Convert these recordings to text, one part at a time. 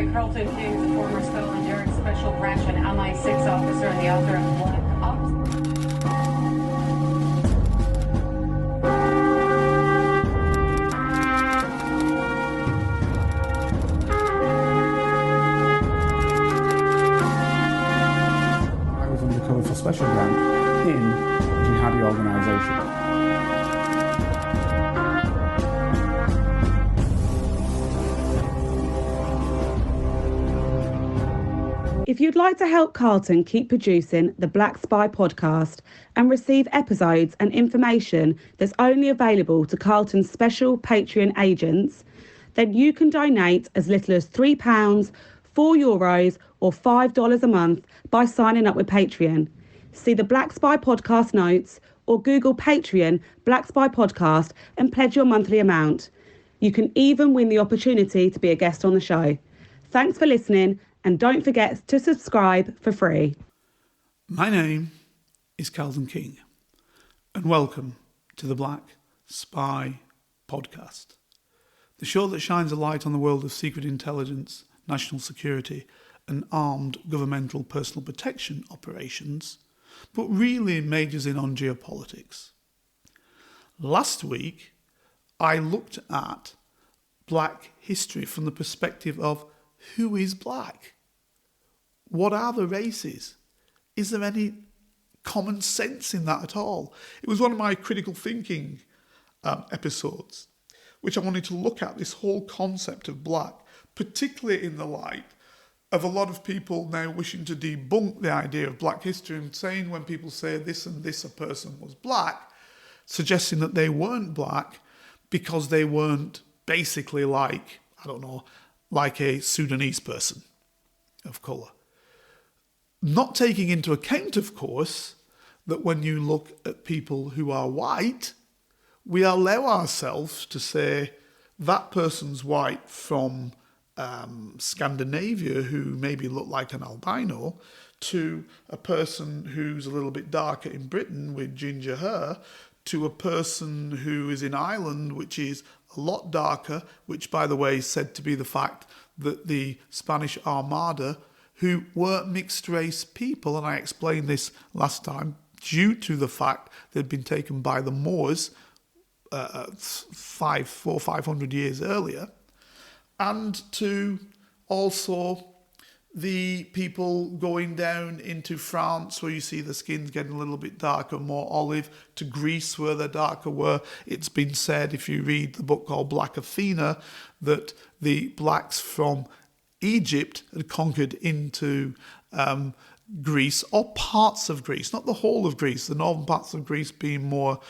by Carlton King, the former Scotland Yard Special Branch and MI6 officer and the author of Black Ops. I was undercover for Special Branch in a jihadi organisation. If you'd like to help Carlton keep producing the Black Spy podcast and receive episodes and information that's only available to Carlton's special Patreon agents, then you can donate as little as £3, €4 or $5 a month by signing up with Patreon. See the Black Spy podcast notes or Google Patreon Black Spy podcast and pledge your monthly amount. You can even win the opportunity to be a guest on the show. Thanks for listening. And don't forget to subscribe for free. My name is Carlton King, and welcome to the Black Spy Podcast, the show that shines a light on the world of secret intelligence, national security, and armed governmental personal protection operations, but really majors in on geopolitics. Last week, I looked at black history from the perspective of who is black? What are the races? Is there any common sense in that at all? It was one of my critical thinking episodes, which I wanted to look at this whole concept of black, particularly in the light of a lot of people now wishing to debunk the idea of black history and saying when people say this and this a person was black, suggesting that they weren't black because they weren't basically like, I don't know, like a Sudanese person of colour. Not taking into account, of course, that when you look at people who are white, we allow ourselves to say that person's white from Scandinavia who maybe look like an albino to a person who's a little bit darker in Britain with ginger hair to a person who is in Ireland, which is a lot darker, which, by the way, is said to be the fact that the Spanish Armada, who were mixed-race people, and I explained this last time, due to the fact they'd been taken by the Moors 500 years earlier, and to also the people going down into France where you see the skin's getting a little bit darker, more olive, to Greece where they're darker, where it's been said, if you read the book called Black Athena, that the blacks from Egypt had conquered into Greece, or parts of Greece, not the whole of Greece, the northern parts of Greece being more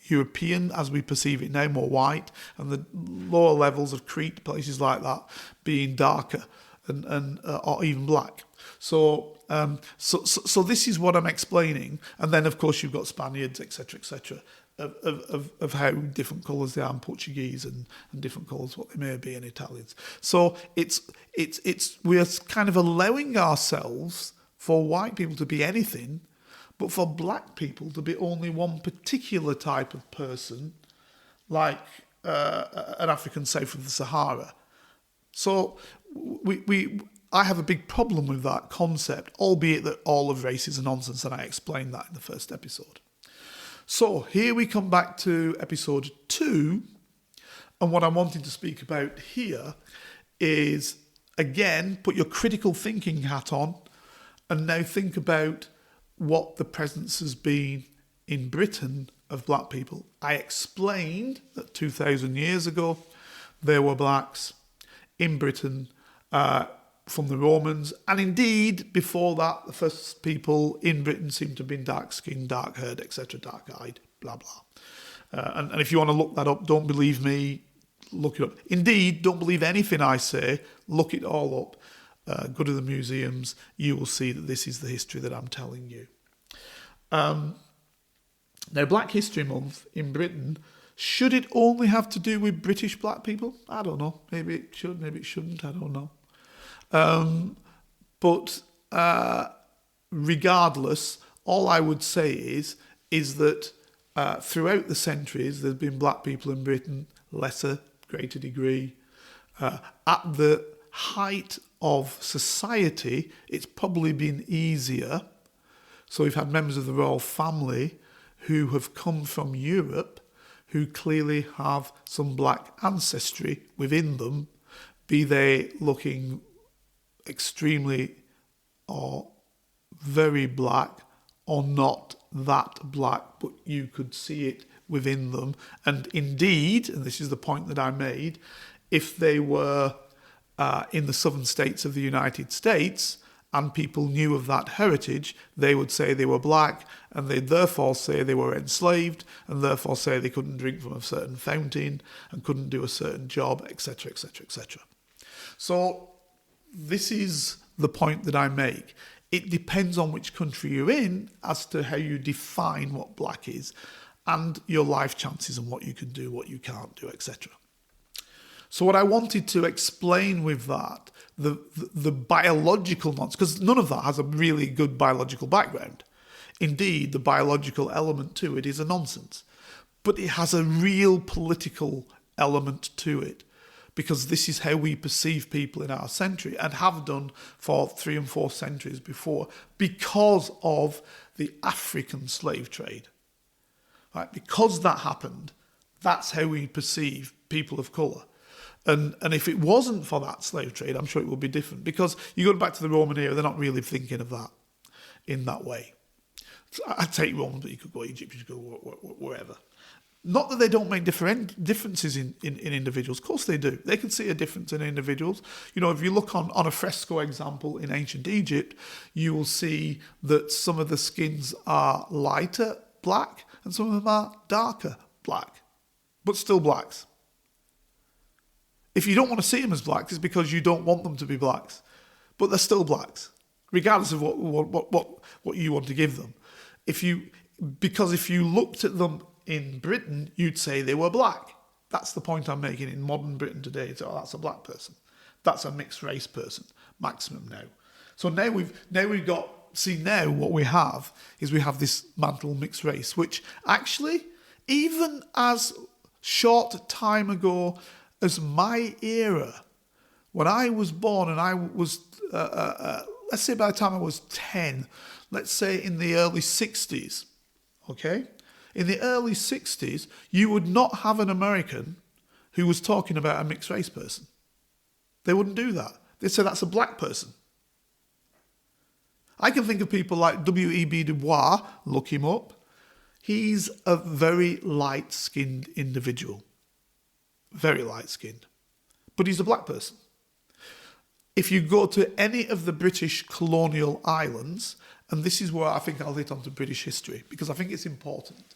European as we perceive it now, more white, and the lower levels of Crete, places like that, being darker. And or even black. So this is what I'm explaining. And then, of course, you've got Spaniards, etc., of how different colours they are in Portuguese and different colours what they may be in Italians. So it's we're kind of allowing ourselves for white people to be anything, but for black people to be only one particular type of person, like an African south of the Sahara. So I have a big problem with that concept, albeit that all of race is nonsense, and I explained that in the first episode. So here we come back to episode 2, and what I'm wanting to speak about here is, again, put your critical thinking hat on, and now think about what the presence has been in Britain of black people. I explained that 2,000 years ago there were blacks in Britain from the Romans, and indeed before that the first people in Britain seem to have been dark-skinned, dark-haired, etc., dark-eyed, blah blah. And if you want to look that up, don't believe me, look it up. Indeed, don't believe anything I say, look it all up, go to the museums, you will see that this is the history that I'm telling you. Now, Black History Month in Britain, should it only have to do with British black people? I don't know. Maybe it should, maybe it shouldn't. I don't know. But regardless, all I would say is that throughout the centuries, there's been black people in Britain, lesser, greater degree, at the height of society, it's probably been easier. So we've had members of the royal family who have come from Europe, who clearly have some black ancestry within them, be they looking extremely or very black or not that black, but you could see it within them. And indeed, and this is the point that I made, if they were in the southern states of the United States and people knew of that heritage, they would say they were black, and they'd therefore say they were enslaved, and therefore say they couldn't drink from a certain fountain and couldn't do a certain job, etc., etc., etc. So this is the point that I make. It depends on which country you're in as to how you define what black is and your life chances and what you can do, what you can't do, etc. So what I wanted to explain with that, the biological nonsense, because none of that has a really good biological background. Indeed, the biological element to it is a nonsense. But it has a real political element to it, because this is how we perceive people in our century and have done for 3 and 4 centuries before, because of the African slave trade. Right? Because that happened, that's how we perceive people of colour. And if it wasn't for that slave trade, I'm sure it would be different. Because you go back to the Roman era, they're not really thinking of that in that way. So I'd take Romans, but you could go Egypt, you could go wherever. Not that they don't make differences in individuals. Of course they do. They can see a difference in individuals. You know, if you look on a fresco example in ancient Egypt, you will see that some of the skins are lighter black and some of them are darker black, but still blacks. If you don't want to see them as blacks, it's because you don't want them to be blacks. But they're still blacks, regardless of what you want to give them. Because if you looked at them in Britain, you'd say they were black. That's the point I'm making in modern Britain today. So that's a black person. That's a mixed race person, maximum now. So now we've got, see now what we have is we have this mantle mixed race, which actually, even as short time ago as my era, when I was born and I was, let's say by the time I was 10, let's say in the early 60s, okay? In the early 60s, you would not have an American who was talking about a mixed race person. They wouldn't do that. They'd say that's a black person. I can think of people like W.E.B. Du Bois, look him up. He's a very light-skinned individual. Very light-skinned. But he's a black person. If you go to any of the British colonial islands, and this is where I think I'll hit onto British history, because I think it's important.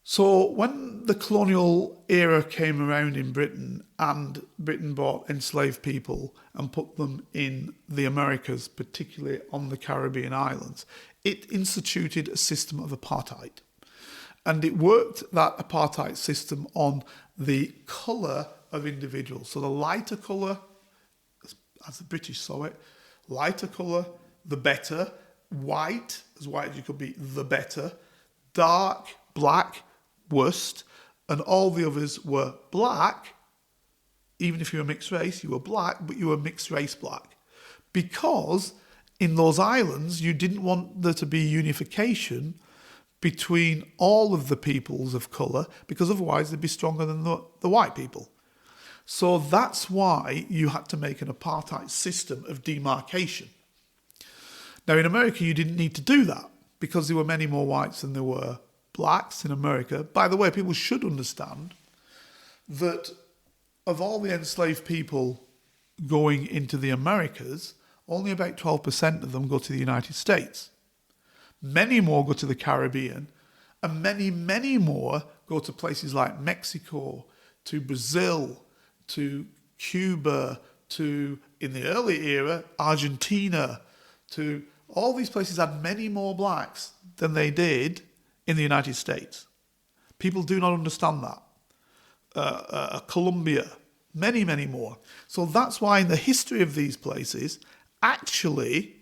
So when the colonial era came around in Britain and Britain brought enslaved people and put them in the Americas, particularly on the Caribbean islands, it instituted a system of apartheid. And it worked, that apartheid system, on the colour of individuals. So the lighter colour, as the British saw it, lighter colour, the better. White, as white as you could be, the better. Dark, black, worst. And all the others were black. Even if you were mixed race, you were black, but you were mixed race black. Because in those islands, you didn't want there to be unification between all of the peoples of colour, because otherwise they'd be stronger than the white people. So that's why you had to make an apartheid system of demarcation. Now in America you didn't need to do that, because there were many more whites than there were blacks in America. By the way, people should understand that of all the enslaved people going into the Americas, only about 12% of them go to the United States. Many more go to the Caribbean, and many, many more go to places like Mexico, to Brazil, to Cuba, to, in the early era, Argentina, to all these places had many more blacks than they did in the United States. People do not understand that. Colombia, many, many more. So that's why in the history of these places, actually,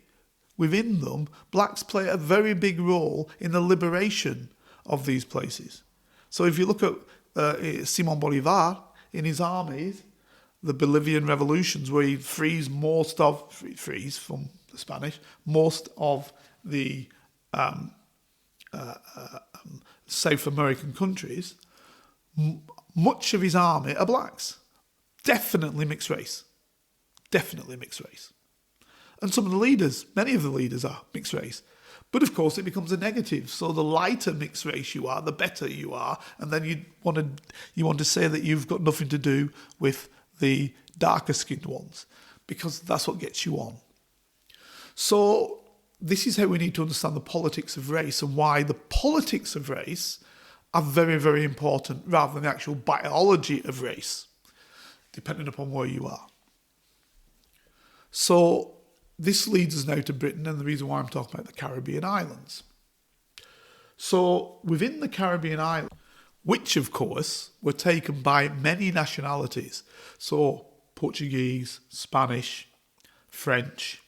within them, blacks play a very big role in the liberation of these places. So if you look at Simon Bolivar in his armies, the Bolivian revolutions, where he frees from the Spanish, most of the South American countries, much of his army are blacks. Definitely mixed race. Definitely mixed race. And some of the leaders, many of the leaders are mixed race. But of course it becomes a negative. So the lighter mixed race you are, the better you are. And then you want to say that you've got nothing to do with the darker skinned ones, because that's what gets you on. So this is how we need to understand the politics of race, and why the politics of race are very, very important rather than the actual biology of race, depending upon where you are. So this leads us now to Britain, and the reason why I'm talking about the Caribbean islands. So within the Caribbean islands, which of course were taken by many nationalities, so Portuguese, Spanish, French,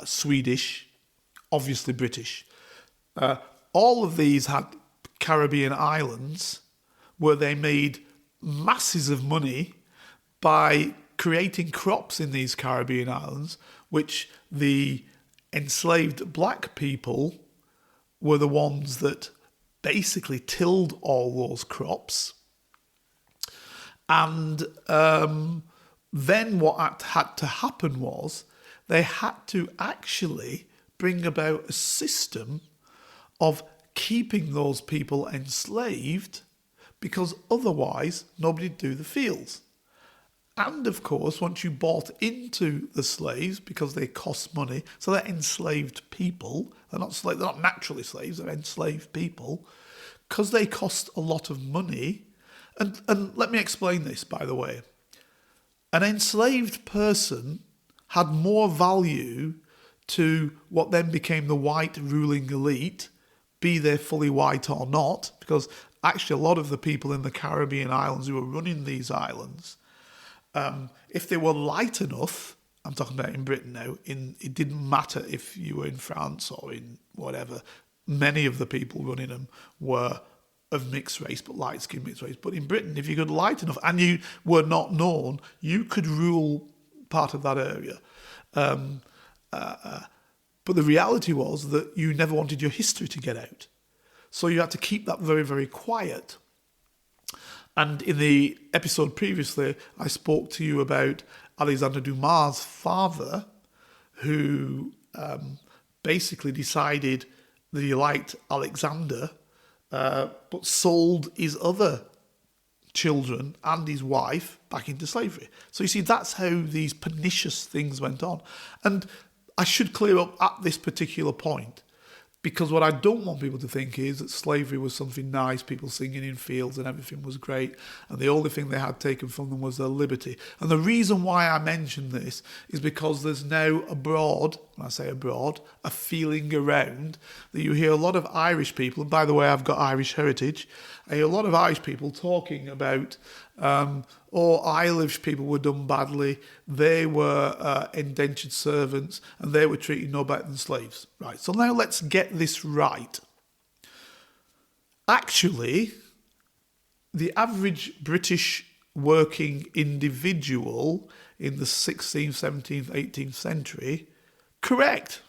Swedish, obviously British. All of these had Caribbean islands where they made masses of money by creating crops in these Caribbean islands, which the enslaved black people were the ones that basically tilled all those crops. And then what had to happen was they had to actually bring about a system of keeping those people enslaved, because otherwise nobody'd do the fields. And of course, once you bought into the slaves, because they cost money, so they're enslaved people, they're not naturally slaves, they're enslaved people, because they cost a lot of money. And let me explain this, by the way. An enslaved person had more value to what then became the white ruling elite, be they fully white or not, because actually a lot of the people in the Caribbean islands who were running these islands, if they were light enough, I'm talking about in Britain now, it didn't matter if you were in France or in whatever, many of the people running them were of mixed race, but light-skinned mixed race. But in Britain, if you got light enough and you were not known, you could rule part of that area. But the reality was that you never wanted your history to get out. So you had to keep that very, very quiet. And in the episode previously, I spoke to you about Alexander Dumas' father, who basically decided that he liked Alexander, but sold his other children and his wife back into slavery. So you see, that's how these pernicious things went on. And I should clear up at this particular point, because what I don't want people to think is that slavery was something nice, people singing in fields and everything was great, and the only thing they had taken from them was their liberty. And the reason why I mention this is because there's now abroad, when I say abroad, a feeling around that you hear a lot of Irish people, and by the way, I've got Irish heritage, I hear a lot of Irish people talking about, Irish people were done badly, they were indentured servants, and they were treated no better than slaves. Right, so now let's get this right. Actually, the average British working individual in the 16th, 17th, 18th century, correct,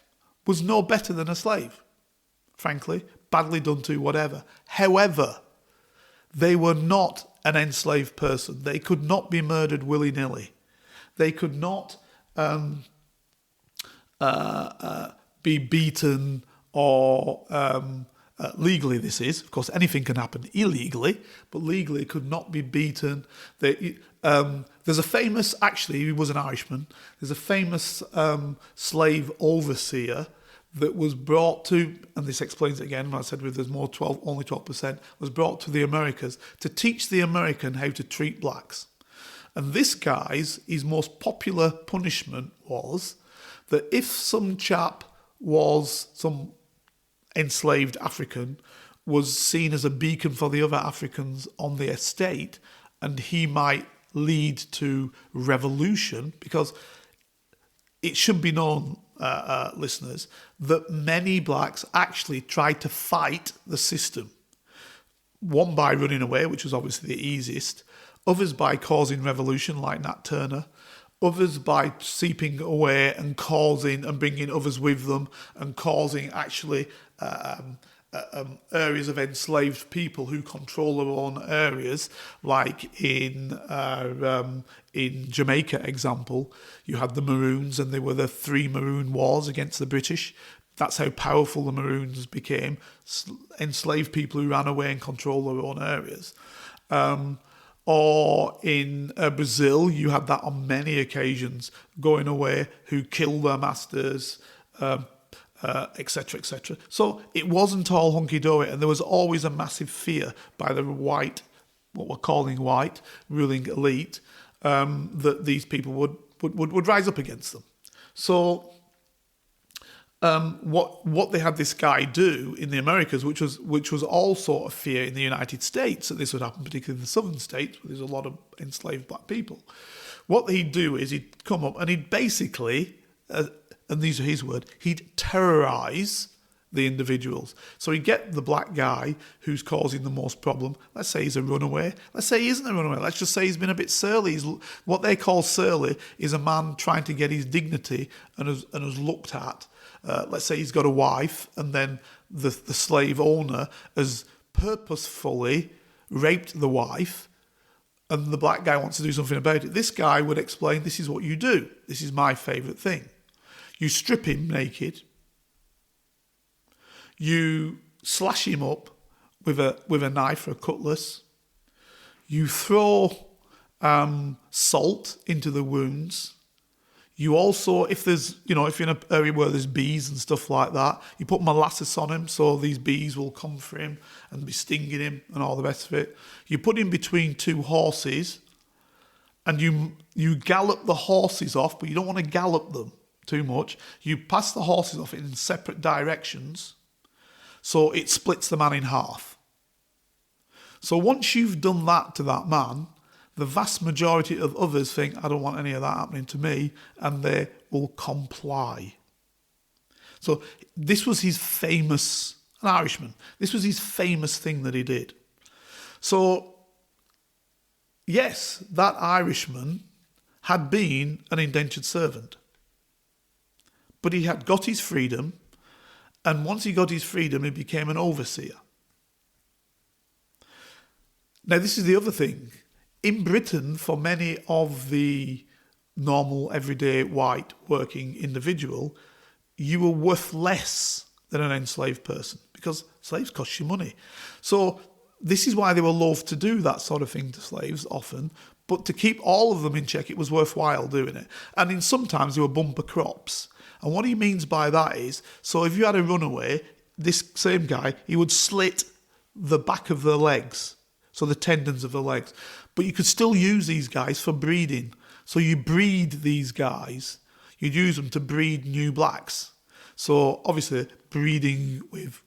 was no better than a slave, frankly, badly done to, whatever. However, they were not an enslaved person. They could not be murdered willy-nilly. They could not be beaten or legally this is. Of course, anything can happen illegally, but legally it could not be beaten. There's a famous, actually, he was an Irishman, there's a famous slave overseer that was brought to, and this explains it again when I said there's only 12%, was brought to the Americas to teach the American how to treat blacks. And this guy's, his most popular punishment was that if some chap was, some enslaved African, was seen as a beacon for the other Africans on the estate, and he might lead to revolution, because it should be known, listeners, that many blacks actually tried to fight the system. One by running away, which was obviously the easiest. Others by causing revolution, like Nat Turner. Others by seeping away and causing and bringing others with them and causing actually areas of enslaved people who control their own areas, like in Jamaica, example, you had the Maroons, and they were the 3 Maroon Wars against the British. That's how powerful the Maroons became, enslaved people who ran away and controlled their own areas. Or in Brazil, you had that on many occasions, going away, who killed their masters, etc., etc. So it wasn't all hunky-dory, and there was always a massive fear by the white, what we're calling white, ruling elite, that these people would rise up against them. So what they had this guy do in the Americas, which was also a fear in the United States, that this would happen, particularly in the southern states, where there's a lot of enslaved black people. What he'd do is he'd come up and he'd basically, and these are his words, he'd terrorise the individuals. So he'd get the black guy who's causing the most problem. Let's say he's a runaway. Let's say he isn't a runaway. Let's just say he's been a bit surly. What they call surly is a man trying to get his dignity and has looked at. Let's say he's got a wife, and then the slave owner has purposefully raped the wife, and the black guy wants to do something about it. This guy would explain, this is what you do. This is my favourite thing. You strip him naked. You slash him up with a knife or a cutlass. You throw salt into the wounds. You also, if you're in an area where there's bees and stuff like that, you put molasses on him so these bees will come for him and be stinging him and all the rest of it. You put him between 2 horses, and you gallop the horses off, but you don't want to gallop them too much. You pass the horses off in separate directions, so it splits the man in half. So once you've done that to that man, the vast majority of others think, I don't want any of that happening to me, and they will comply. So this was his famous, an Irishman, this was his famous thing that he did. So, yes, that Irishman had been an indentured servant, but he had got his freedom, and once he got his freedom, he became an overseer. Now, this is the other thing. In Britain, for many of the normal, everyday, white, working individual, you were worth less than an enslaved person because slaves cost you money. So this is why they were loath to do that sort of thing to slaves often, but to keep all of them in check, it was worthwhile doing it. And sometimes they were bumper crops. And what he means by that is, so if you had a runaway, this same guy, he would slit the back of their legs, so the tendons of the legs. But you could still use these guys for breeding. So you breed these guys. You'd use them to breed new blacks. So obviously breeding with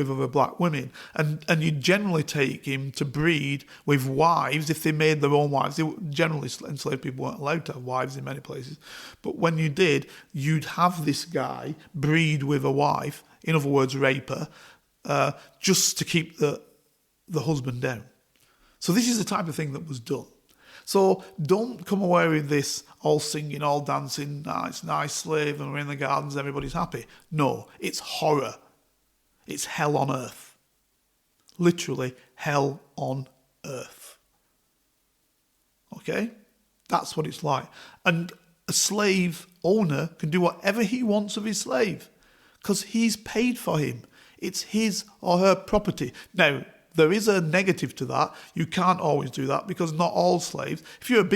other black women. And you'd generally take him to breed with wives if they made their own wives. Generally, enslaved people weren't allowed to have wives in many places. But when you did, you'd have this guy breed with a wife, in other words, rape her, just to keep the husband down. So this is the type of thing that was done. So don't come away with this all singing, all dancing, it's nice slave and we're in the gardens, everybody's happy. No, it's horror. It's hell on earth. Literally hell on earth. Okay? That's what it's like. And a slave owner can do whatever he wants of his slave because he's paid for him. It's his or her property. Now, there is a negative to that. You can't always do that because not all slaves. If you're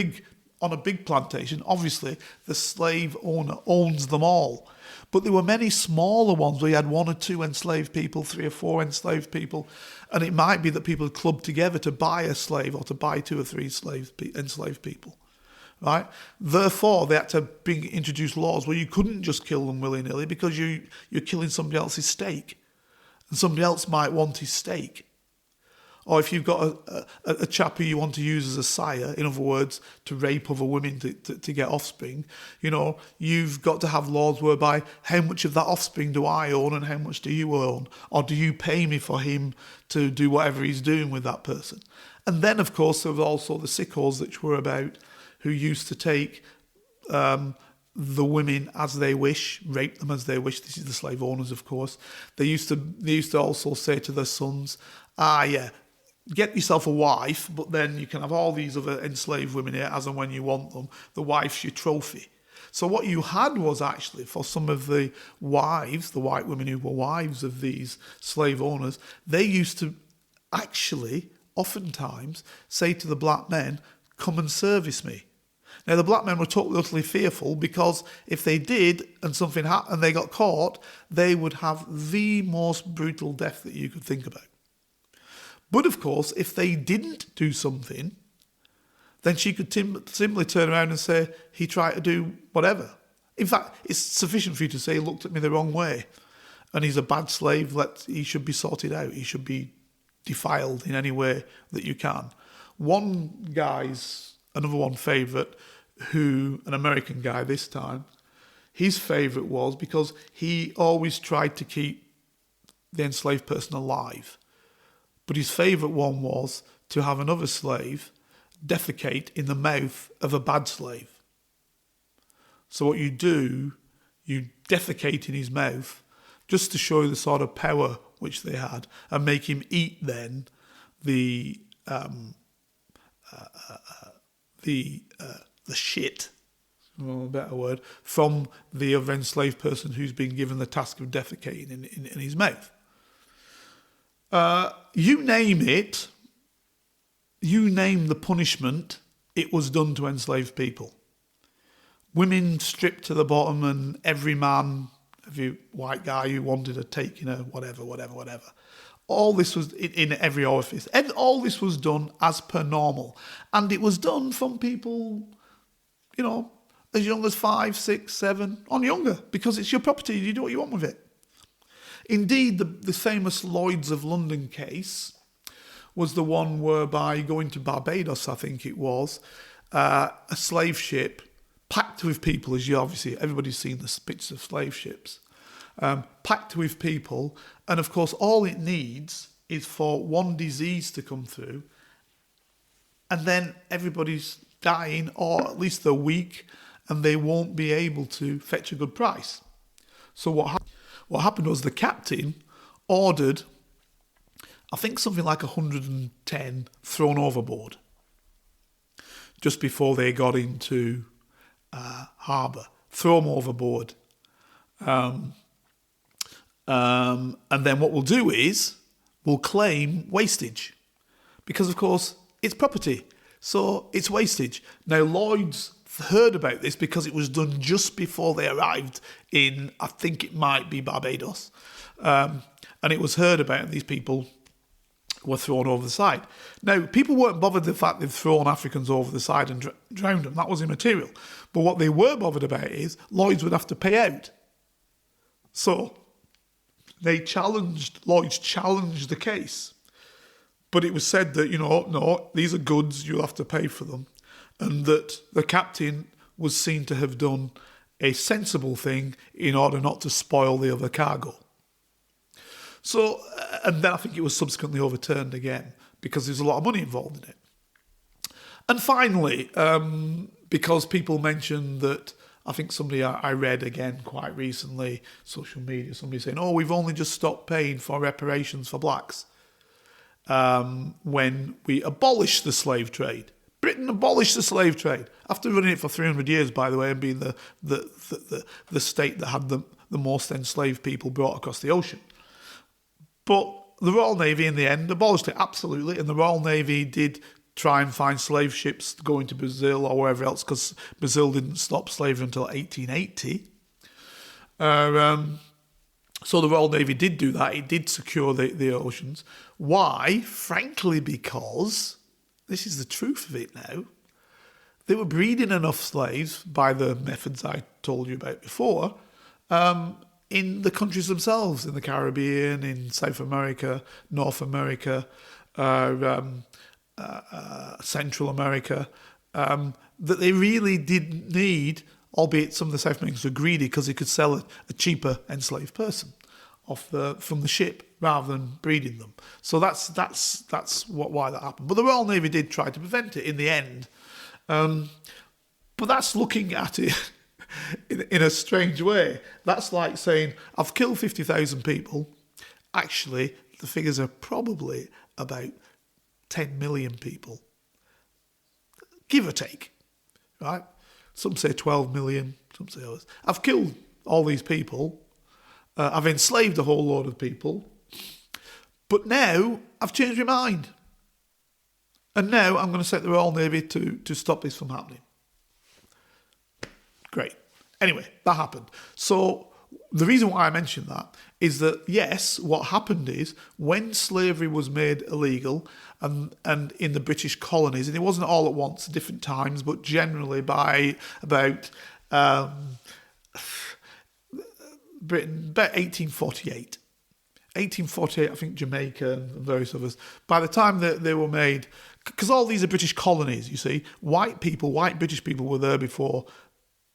on a big plantation, obviously the slave owner owns them all. But there were many smaller ones where you had 1 or 2 enslaved people, 3 or 4 enslaved people, and it might be that people had clubbed together to buy a slave or to buy 2 or 3 enslaved people. Right? Therefore, they had to introduce laws where you couldn't just kill them willy-nilly because you're killing somebody else's steak, and somebody else might want his steak. Or if you've got a chap who you want to use as a sire, in other words, to rape other women to get offspring, you've got to have laws whereby how much of that offspring do I own and how much do you own? Or do you pay me for him to do whatever he's doing with that person? And then, of course, there was also the sickos that were about, who used to take the women as they wish, rape them as they wish. This is the slave owners, of course. They used to also say to their sons, get yourself a wife, but then you can have all these other enslaved women here as and when you want them. The wife's your trophy. So what you had was actually, for some of the wives, the white women who were wives of these slave owners, they used to actually, oftentimes, say to the black men, come and service me. Now, the black men were totally, utterly fearful, because if they did and something happened and they got caught, they would have the most brutal death that you could think about. But, of course, if they didn't do something, then she could simply turn around and say, he tried to do whatever. In fact, it's sufficient for you to say he looked at me the wrong way and he's a bad slave, he should be sorted out. He should be defiled in any way that you can. Another one favourite, an American guy this time, his favourite was because he always tried to keep the enslaved person alive. But his favourite one was to have another slave defecate in the mouth of a bad slave. So what you do, you defecate in his mouth just to show the sort of power which they had, and make him eat then the shit, a better word, from the other enslaved person who's been given the task of defecating in his mouth. You name it, you name the punishment, it was done to enslaved people. Women stripped to the bottom, and every white guy who wanted to take, whatever. All this was in every orifice. And all this was done as per normal. And it was done from people, as young as 5, 6, 7, on younger, because it's your property, you do what you want with it. Indeed, the famous Lloyds of London case was the one whereby, going to Barbados, I think it was, a slave ship packed with people, everybody's seen the pictures of slave ships, packed with people, and of course all it needs is for one disease to come through, and then everybody's dying, or at least they're weak, and they won't be able to fetch a good price. So what happened was the captain ordered, I think, something like 110 thrown overboard just before they got into harbour. Throw them overboard. And then what we'll do is we'll claim wastage, because, of course, it's property, so it's wastage. Now, Lloyd's heard about this because it was done just before they arrived in, I think it might be Barbados, and it was heard about, and these people were thrown over the side. Now, people weren't bothered with the fact they'd thrown Africans over the side and drowned them. That was immaterial. But what they were bothered about is Lloyd's would have to pay out. So Lloyd's challenged the case. But it was said that, no, these are goods, you'll have to pay for them. And that the captain was seen to have done a sensible thing in order not to spoil the other cargo. So, and then I think it was subsequently overturned again, because there's a lot of money involved in it. And finally, because people mentioned that, I think somebody I read again quite recently, social media, somebody saying, we've only just stopped paying for reparations for blacks when we abolished the slave trade. Britain abolished the slave trade after running it for 300 years, by the way, and being the state that had the most enslaved people brought across the ocean. But the Royal Navy in the end abolished it, absolutely, and the Royal Navy did try and find slave ships going to Brazil or wherever else, because Brazil didn't stop slavery until 1880. So the Royal Navy did do that. It did secure the oceans. Why? Frankly, because, this is the truth of it now, they were breeding enough slaves by the methods I told you about before, in the countries themselves, in the Caribbean, in South America, North America, Central America, that they really didn't need, albeit some of the South Americans were greedy because they could sell a cheaper enslaved person from the ship rather than breeding them. So that's why that happened. But the Royal Navy did try to prevent it in the end. But that's looking at it in a strange way. That's like saying, I've killed 50,000 people. Actually, the figures are probably about 10 million people, give or take, right? Some say 12 million, some say others. I've killed all these people. I've enslaved a whole load of people. But now I've changed my mind. And now I'm going to set the Royal Navy to stop this from happening. Great. Anyway, that happened. So the reason why I mentioned that is that, yes, what happened is when slavery was made illegal and in the British colonies, and it wasn't all at once, at different times, but generally by about Britain, about 1848. 1848, I think Jamaica and various others. By the time that they were made, because all these are British colonies, you see, white British people were there before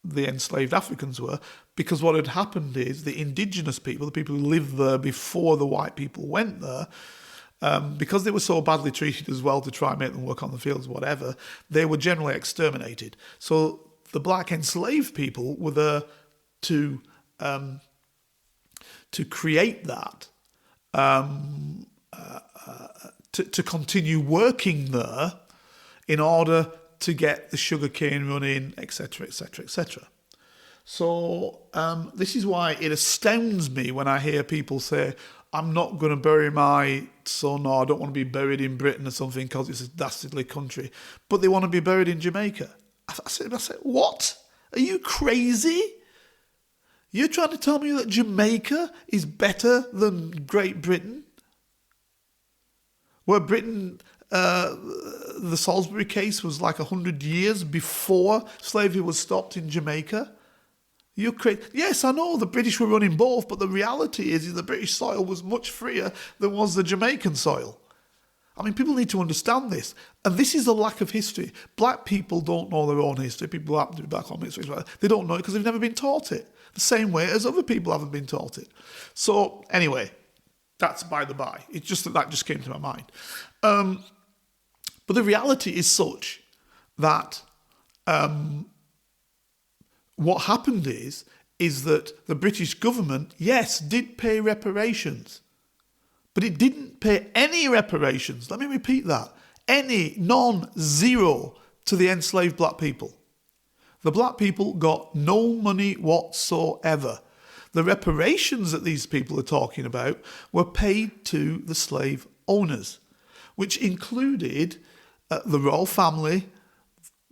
the enslaved Africans were, because what had happened is the indigenous people, the people who lived there before the white people went there, because they were so badly treated as well to try and make them work on the fields, whatever, they were generally exterminated. So the black enslaved people were there to create that, to continue working there in order to get the sugarcane running, etc., etc., etc. So this is why it astounds me when I hear people say, I'm not going to bury my son, or I don't want to be buried in Britain or something because it's a dastardly country, but they want to be buried in Jamaica. I said, what? Are you crazy? You're trying to tell me that Jamaica is better than Great Britain? Where Britain, the Salisbury case was like 100 years before slavery was stopped in Jamaica. You're crazy. Yes, I know the British were running both, but the reality is the British soil was much freer than was the Jamaican soil. I mean, people need to understand this. And this is a lack of history. Black people don't know their own history. People who happen to be back on history, they don't know it because they've never been taught it. The same way as other people haven't been taught it. So, anyway, that's by the by. It's just that just came to my mind. But the reality is such that what happened is that the British government, yes, did pay reparations, but it didn't pay any reparations. Let me repeat that. Any, none, zero to the enslaved black people. The black people got no money whatsoever. The reparations that these people are talking about were paid to the slave owners, which included the royal family,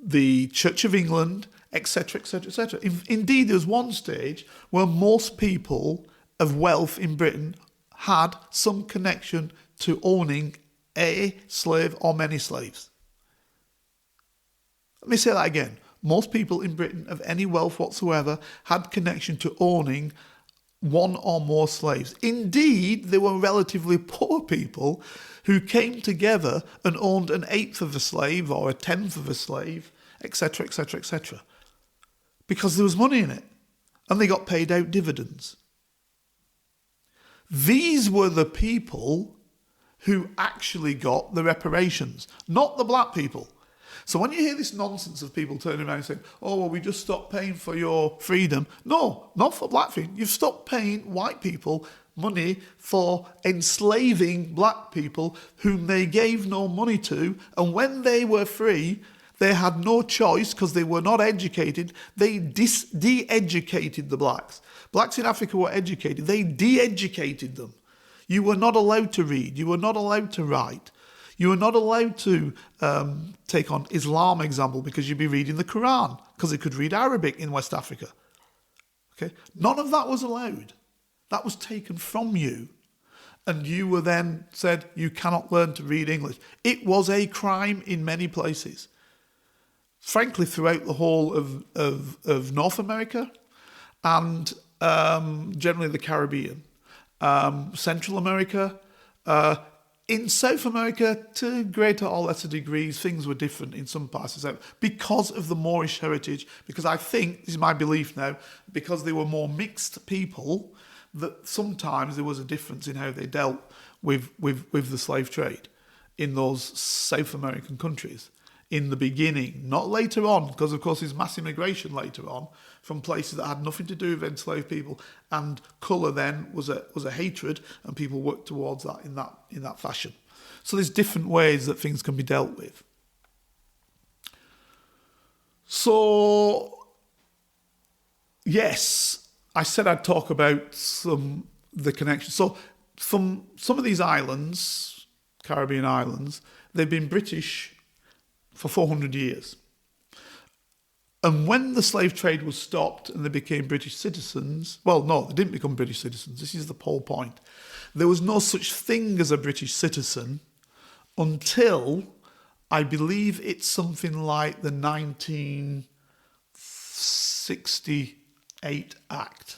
the Church of England, etc., etc., etc. Indeed, there was one stage where most people of wealth in Britain had some connection to owning a slave or many slaves. Let me say that again. Most people in Britain of any wealth whatsoever had connection to owning one or more slaves. Indeed, there were relatively poor people who came together and owned an eighth of a slave or a tenth of a slave, etc., etc., etc. Because there was money in it and they got paid out dividends. These were the people who actually got the reparations, not the black people. So when you hear this nonsense of people turning around and saying, oh, well, we just stopped paying for your freedom. No, not for black freedom. You've stopped paying white people money for enslaving black people whom they gave no money to. And when they were free, they had no choice because they were not educated. They de-educated the blacks. Blacks in Africa were educated. They de-educated them. You were not allowed to read. You were not allowed to write. You were not allowed to take on Islam example because you'd be reading the Quran because they could read Arabic in West Africa. Okay, none of that was allowed. That was taken from you. And you were then said, you cannot learn to read English. It was a crime in many places. Frankly, throughout the whole of North America and generally the Caribbean. Central America, In South America, to greater or lesser degrees, things were different in some parts of South because of the Moorish heritage. Because I think, this is my belief now, because they were more mixed people, that sometimes there was a difference in how they dealt with the slave trade in those South American countries in the beginning, not later on, because of course there's mass immigration later on from places that had nothing to do with enslaved people, and colour then was a hatred, and people worked towards that in that fashion. So there's different ways that things can be dealt with. So yes, I said I'd talk about the connection. So some of these islands, Caribbean islands, they've been British for 400 years. And when the slave trade was stopped and they became British citizens, well, no, they didn't become British citizens. This is the whole point. There was no such thing as a British citizen until, I believe it's something like the 1968 Act.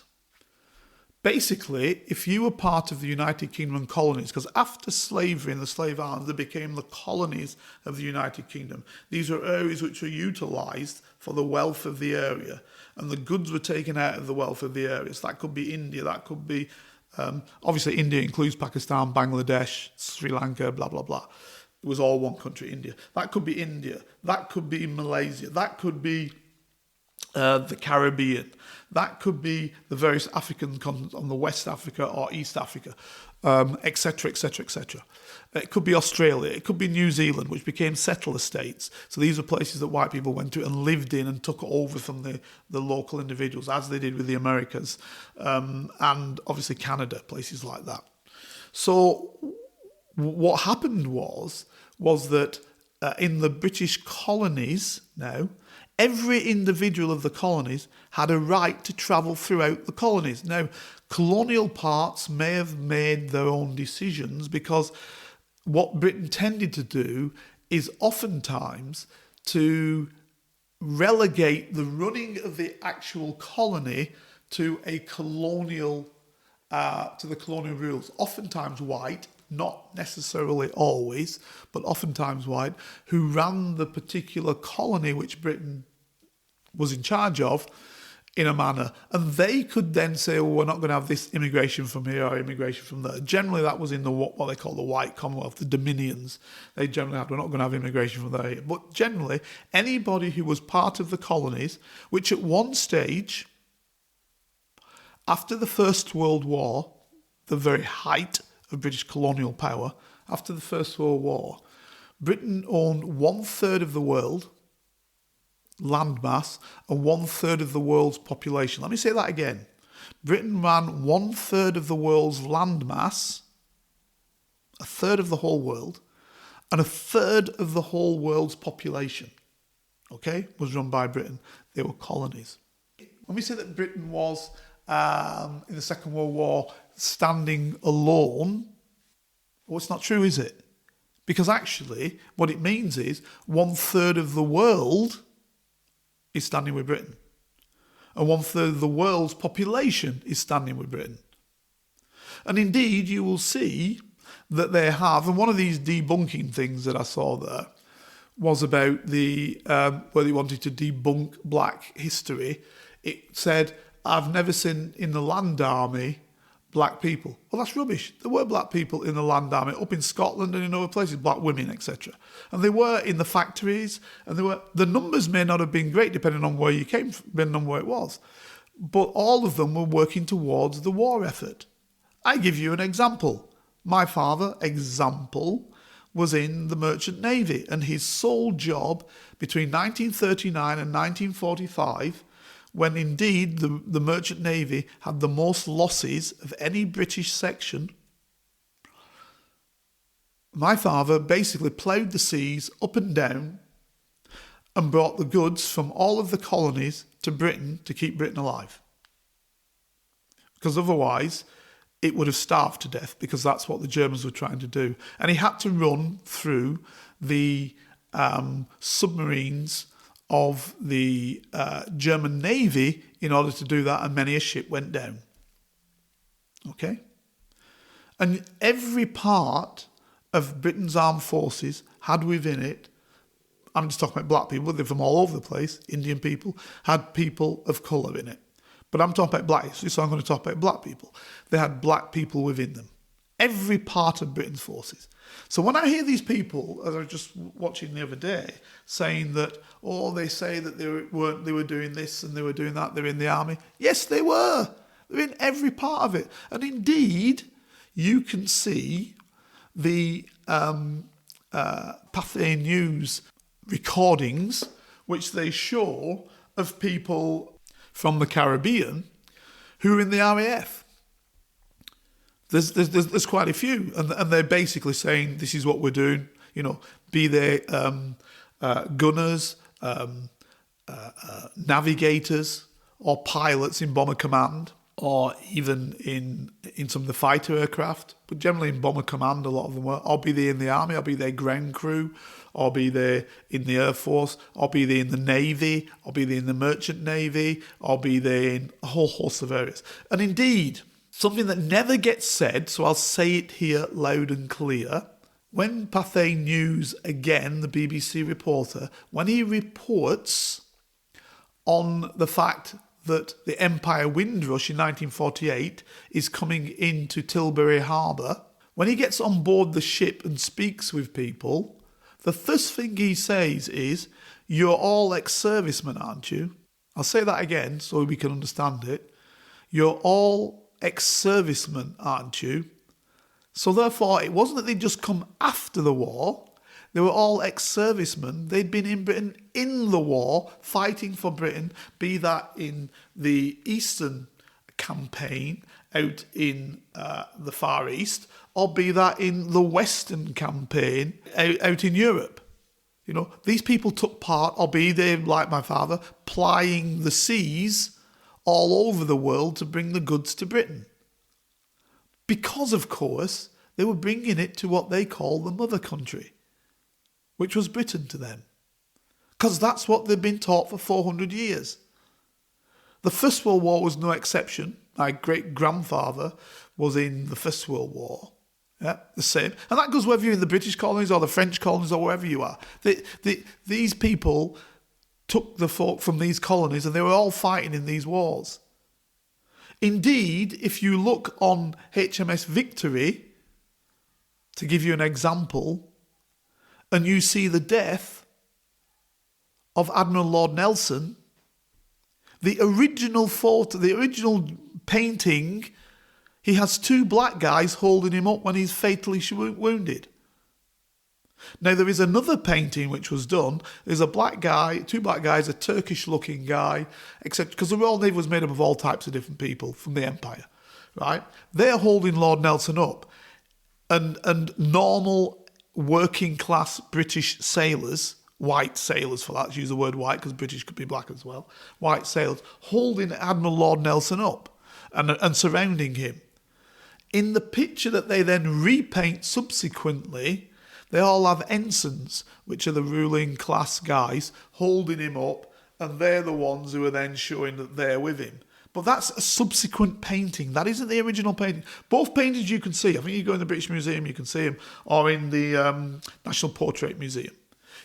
Basically, if you were part of the United Kingdom and colonies, because after slavery and the slave islands, they became the colonies of the United Kingdom. These were areas which were utilised for the wealth of the area, and the goods were taken out of the wealth of the areas. That could be India, that could be, obviously India includes Pakistan, Bangladesh, Sri Lanka, blah, blah, blah. It was all one country, India. That could be India, that could be Malaysia, that could be the Caribbean. That could be the various African continents on the West Africa or East Africa, etc., etc., etc. It could be Australia. It could be New Zealand, which became settler states. So these are places that white people went to and lived in and took over from the local individuals, as they did with the Americas, and obviously Canada, places like that. So what happened was that in the British colonies now, every individual of the colonies had a right to travel throughout the colonies. Now, colonial parts may have made their own decisions, because what Britain tended to do is oftentimes to relegate the running of the actual colony to a colonial, to the colonial rules. Oftentimes white, not necessarily always, but oftentimes white, who ran the particular colony which Britain was in charge of in a manner. And they could then say, well, we're not going to have this immigration from here or immigration from there. Generally, that was in the what they call the white Commonwealth, the Dominions. They generally had, we're not going to have immigration from there. But generally, anybody who was part of the colonies, which at one stage, after the First World War, the very height of British colonial power, after the First World War, Britain owned 1/3 of the world landmass and 1/3 of the world's population. Let me say that again. Britain ran 1/3 of the world's landmass, 1/3 of the whole world, and 1/3 of the whole world's population, okay, was run by Britain. They were colonies. When we say that Britain was, in the Second World War, standing alone, well, it's not true, is it? Because actually, what it means is 1/3 of the world is standing with Britain. And 1/3 of the world's population is standing with Britain. And indeed, you will see that they have, and one of these debunking things that I saw there was about the, where they wanted to debunk black history. It said, I've never seen in the land army black people. Well, that's rubbish. There were black people in the land army, up in Scotland and in other places, black women, etc. And they were in the factories, and the numbers may not have been great depending on where you came from, depending on where it was. But all of them were working towards the war effort. I give you an example. My father, was in the Merchant Navy, and his sole job between 1939 and 1945, when indeed the Merchant Navy had the most losses of any British section, my father basically ploughed the seas up and down and brought the goods from all of the colonies to Britain to keep Britain alive. Because otherwise, it would have starved to death, because that's what the Germans were trying to do. And he had to run through the submarines of the German Navy in order to do that, and many a ship went down. Okay? And every part of Britain's armed forces had within it, I'm just talking about black people, they're from all over the place, Indian people, had people of colour in it. But I'm talking about black history, so I'm going to talk about black people. They had black people within them. Every part of Britain's forces. So when I hear these people, as I was just watching the other day, saying that, they say that they were doing this and they were doing that, they're in the army. Yes, they were. They're in every part of it. And indeed, you can see the Pathé News recordings, which they show of people from the Caribbean who are in the RAF. There's quite a few, and they're basically saying this is what we're doing. Be they gunners, navigators, or pilots in bomber command, or even in some of the fighter aircraft, but generally in bomber command, a lot of them were. Or be they in the army, or be they ground crew, or be they in the Air Force, or be they in the Navy, or be they in the Merchant Navy, or be they in a whole host of areas. And indeed, something that never gets said, so I'll say it here loud and clear, when Pathé News, again, the BBC reporter, when he reports on the fact that the Empire Windrush in 1948 is coming into Tilbury Harbour, when he gets on board the ship and speaks with people, the first thing he says is, "You're all ex-servicemen, aren't you?" I'll say that again so we can understand it. "You're all ex-servicemen, aren't you?" So therefore, it wasn't that they'd just come after the war. They were all ex-servicemen. They'd been in Britain in the war, fighting for Britain, be that in the Eastern campaign out in the Far East, or be that in the Western campaign out in Europe. These people took part, or be they, like my father, plying the seas all over the world to bring the goods to Britain. Because, of course, they were bringing it to what they call the mother country, which was Britain to them. Because that's what they've been taught for 400 years. The First World War was no exception. My great-grandfather was in the First World War. Yeah, the same. And that goes whether you're in the British colonies or the French colonies or wherever you are. These people took the folk from these colonies and they were all fighting in these wars. Indeed, if you look on HMS Victory, to give you an example, and you see the death of Admiral Lord Nelson, the original photo, the original painting, he has two black guys holding him up when he's fatally wounded. Now, there is another painting which was done. There's a black guy, two black guys, a Turkish-looking guy, except because the Royal Navy was made up of all types of different people from the Empire, right? They're holding Lord Nelson up, and normal working-class British sailors, white sailors for that, use the word white because British could be black as well, white sailors, holding Admiral Lord Nelson up and surrounding him. In the picture that they then repaint subsequently, they all have ensigns, which are the ruling class guys, holding him up, and they're the ones who are then showing that they're with him. But that's a subsequent painting. That isn't the original painting. Both paintings you can see. I think you go in the British Museum, you can see them, or in the National Portrait Museum.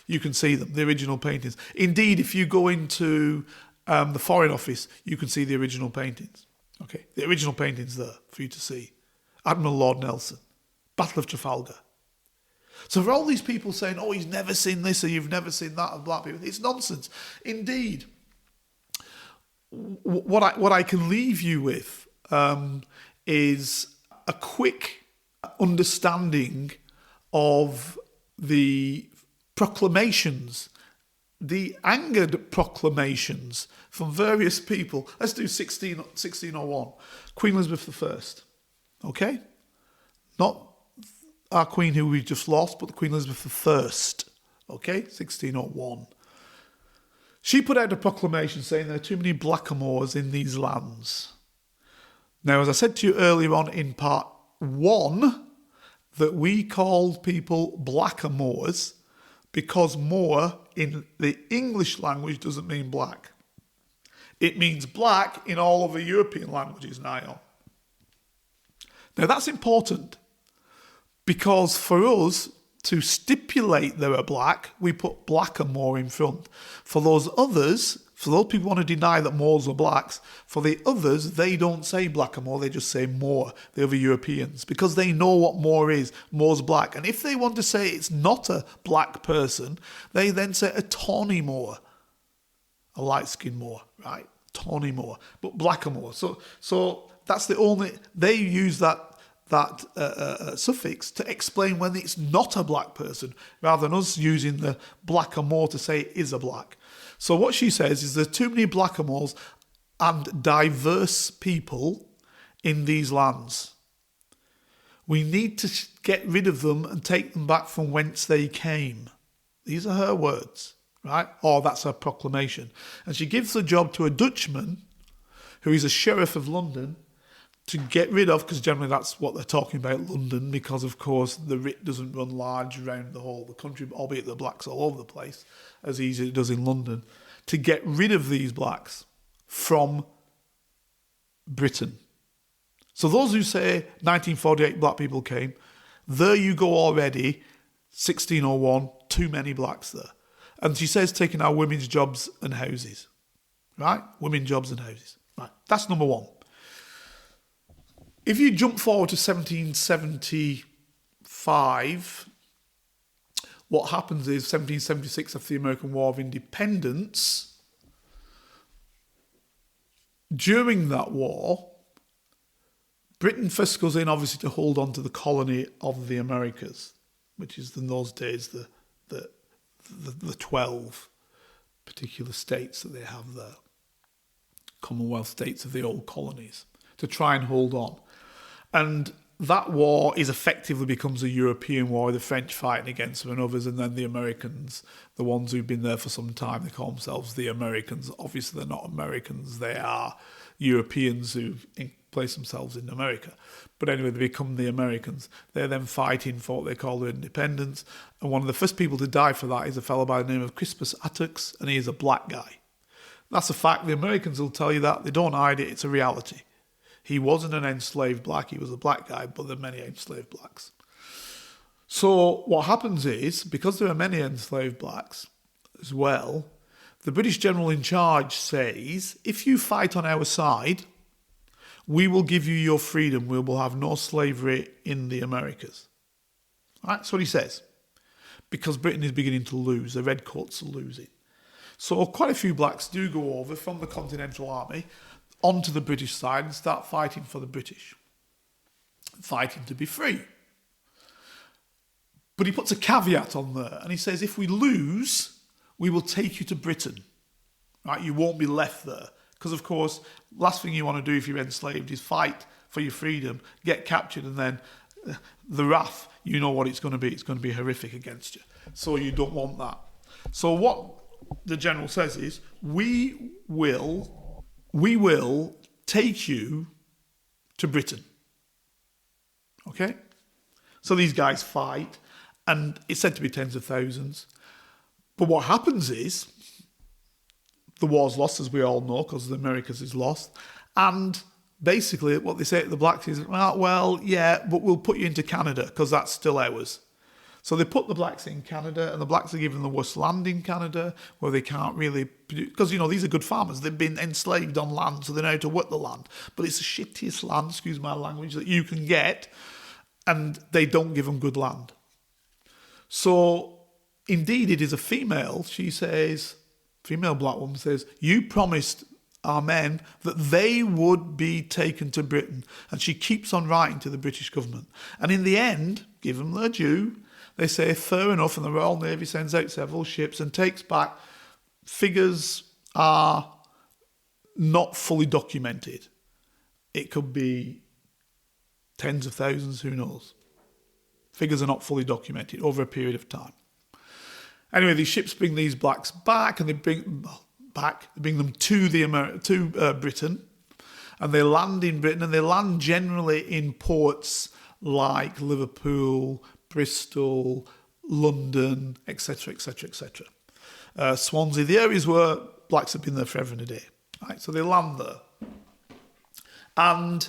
You can see them, the original paintings. Indeed, if you go into the Foreign Office, you can see the original paintings. Okay, the original painting's there for you to see. Admiral Lord Nelson, Battle of Trafalgar. So for all these people saying, "Oh, he's never seen this or you've never seen that" of black people, it's nonsense. Indeed, what I can leave you with is a quick understanding of the proclamations, the angered proclamations from various people. Let's do 1601. Queen Elizabeth I. Okay? Not our Queen who we just lost, but the Queen Elizabeth I. Okay? 1601. She put out a proclamation saying there are too many blackamoors in these lands. Now, as I said to you earlier on in part 1, that we called people blackamoors because Moor in the English language doesn't mean black. It means black in all of the European languages now. Now, that's important Because for us to stipulate they were black, we put black and more in front. For those others, for those people who want to deny that Moors were blacks, for the others, they don't say black and more, they just say Moor, the other Europeans, because they know what Moor is. Moor's black. And if they want to say it's not a black person, they then say a tawny Moor, a light-skinned Moor, right? Tawny Moor, but blacker Moor. So that's the only, they use that suffix to explain when it's not a black person, rather than us using the blackamoor to say it is a black. So what she says is there's too many blackamoors and diverse people in these lands. We need to get rid of them and take them back from whence they came. These are her words, right? Or that's her proclamation. And she gives the job to a Dutchman who is a sheriff of London to get rid of, because generally that's what they're talking about, London, because of course the writ doesn't run large around the whole of the country, albeit the blacks all over the place, as easy as it does in London, to get rid of these blacks from Britain. So those who say 1948 black people came, there you go already, 1601, too many blacks there. And she says taking our women's jobs and houses, right? Women jobs and houses, right? That's number one. If you jump forward to 1775, what happens is 1776, after the American War of Independence, during that war, Britain first goes in, obviously, to hold on to the colony of the Americas, which is in those days the 12 particular states that they have there, Commonwealth states of the old colonies, to try and hold on. And that war is effectively becomes a European war, the French fighting against them and others, and then the Americans, the ones who've been there for some time, they call themselves the Americans. Obviously, they're not Americans, they are Europeans who've placed themselves in America. But anyway, they become the Americans. They're then fighting for what they call their independence. And one of the first people to die for that is a fellow by the name of Crispus Attucks, and he is a black guy. That's a fact. The Americans will tell you that. They don't hide it. It's a reality. He wasn't an enslaved black, he was a black guy, but there are many enslaved blacks. So what happens is, because there are many enslaved blacks as well, the British general in charge says, if you fight on our side, we will give you your freedom, we will have no slavery in the Americas. Right? That's what he says. Because Britain is beginning to lose, the redcoats are losing. So quite a few blacks do go over from the Continental Army onto the British side and start fighting for the British, fighting to be free. But he puts a caveat on there, and he says, if we lose, we will take you to Britain. Right? You won't be left there. Because, of course, last thing you want to do if you're enslaved is fight for your freedom, get captured, and then the wrath, you know what it's going to be. It's going to be horrific against you. So you don't want that. So what the general says is, we will take you to Britain. Okay? So these guys fight, and it's said to be tens of thousands. But what happens is, the war's lost, as we all know, because the Americas is lost. And basically what they say to the blacks is, well, yeah, but we'll put you into Canada, because that's still ours. So they put the blacks in Canada, and the blacks are given the worst land in Canada, where they can't really produce, because, these are good farmers. They've been enslaved on land, so they know how to work the land. But it's the shittiest land, excuse my language, that you can get, and they don't give them good land. So, indeed, it is a female, she says, female black woman says, you promised our men that they would be taken to Britain. And she keeps on writing to the British government. And in the end, give them their due, they say, fair enough, and the Royal Navy sends out several ships and takes back. Figures are not fully documented. It could be tens of thousands, who knows? Figures are not fully documented over a period of time. Anyway, these ships bring these blacks back, and they bring them to Britain, and they land in Britain, and they land generally in ports like Liverpool, Bristol, London, etc., etc., etc. Swansea, the areas where blacks have been there forever and a day. Right? So they land there. And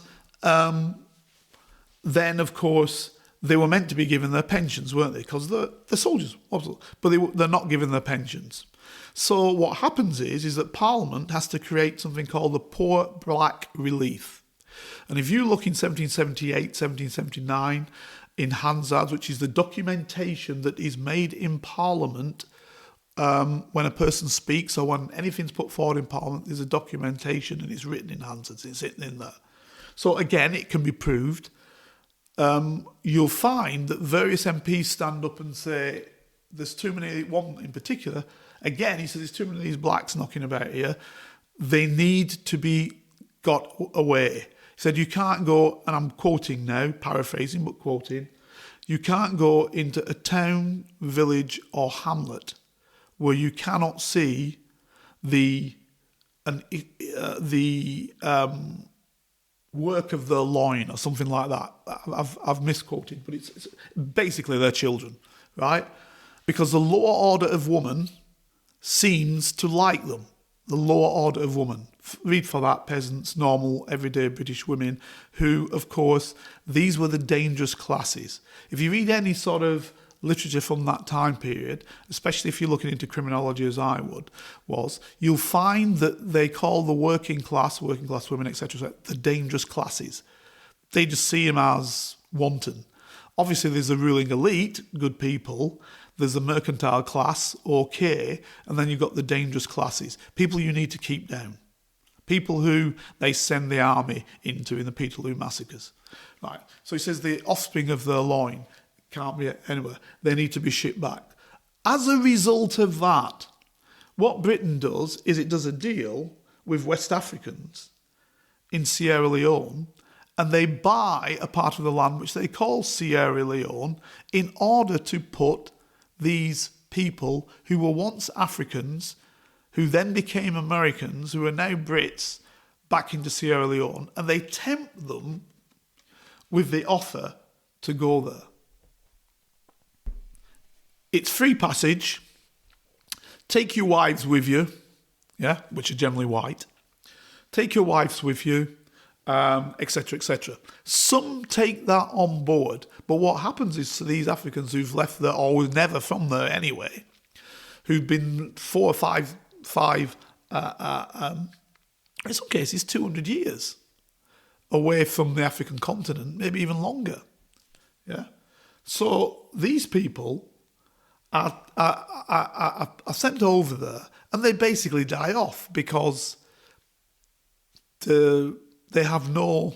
then, of course, they were meant to be given their pensions, weren't they? Because they're soldiers, obviously, but they're not given their pensions. So what happens is that Parliament has to create something called the Poor Black Relief. And if you look in 1778, 1779, in Hansards, which is the documentation that is made in Parliament when a person speaks or when anything's put forward in Parliament, there's a documentation and it's written in Hansards, it's written in there. So again, it can be proved. You'll find that various MPs stand up and say, there's too many, one in particular, again, he says there's too many of these blacks knocking about here. They need to be got away. He said, you can't go, and I'm quoting now, paraphrasing, but quoting, you can't go into a town, village, or hamlet where you cannot see the work of the loin or something like that. I've misquoted, but it's basically their children, right? Because the lower order of woman seems to like them. The lower order of woman. Read for that, peasants, normal, everyday British women, who, of course, these were the dangerous classes. If you read any sort of literature from that time period, especially if you're looking into criminology as I was, you'll find that they call the working class women, etc., the dangerous classes. They just see them as wanton. Obviously, there's a ruling elite, good people. There's the mercantile class, okay, and then you've got the dangerous classes, people you need to keep down, people who they send the army into in the Peterloo massacres. Right. So he says the offspring of their loin can't be anywhere. They need to be shipped back. As a result of that, what Britain does is it does a deal with West Africans in Sierra Leone, and they buy a part of the land which they call Sierra Leone in order to put these people who were once Africans, who then became Americans, who are now Brits, back into Sierra Leone, and they tempt them with the offer to go there. It's free passage. Take your wives with you, yeah, which are generally white. Take your wives with you, etc., etc. Some take that on board, but what happens is to these Africans who've left there or were never from there anyway, who've been 4 or 5, in some cases 200 years away from the African continent, maybe even longer. Yeah. So these people are sent over there, and they basically die off because they have no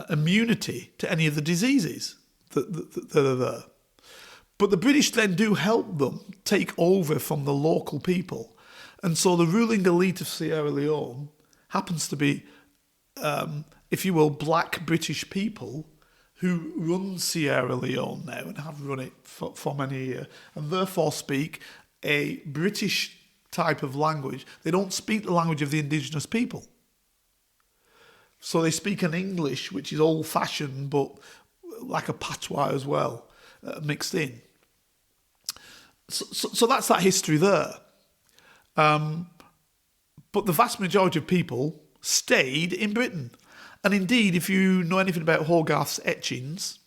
immunity to any of the diseases that are there. But the British then do help them take over from the local people. And so the ruling elite of Sierra Leone happens to be, if you will, black British people who run Sierra Leone now and have run it for many years, and therefore speak a British type of language. They don't speak the language of the indigenous people. So they speak an English which is old-fashioned, but like a patois as well, mixed in. So that's that history there. But the vast majority of people stayed in Britain. And indeed, if you know anything about Hogarth's etchings,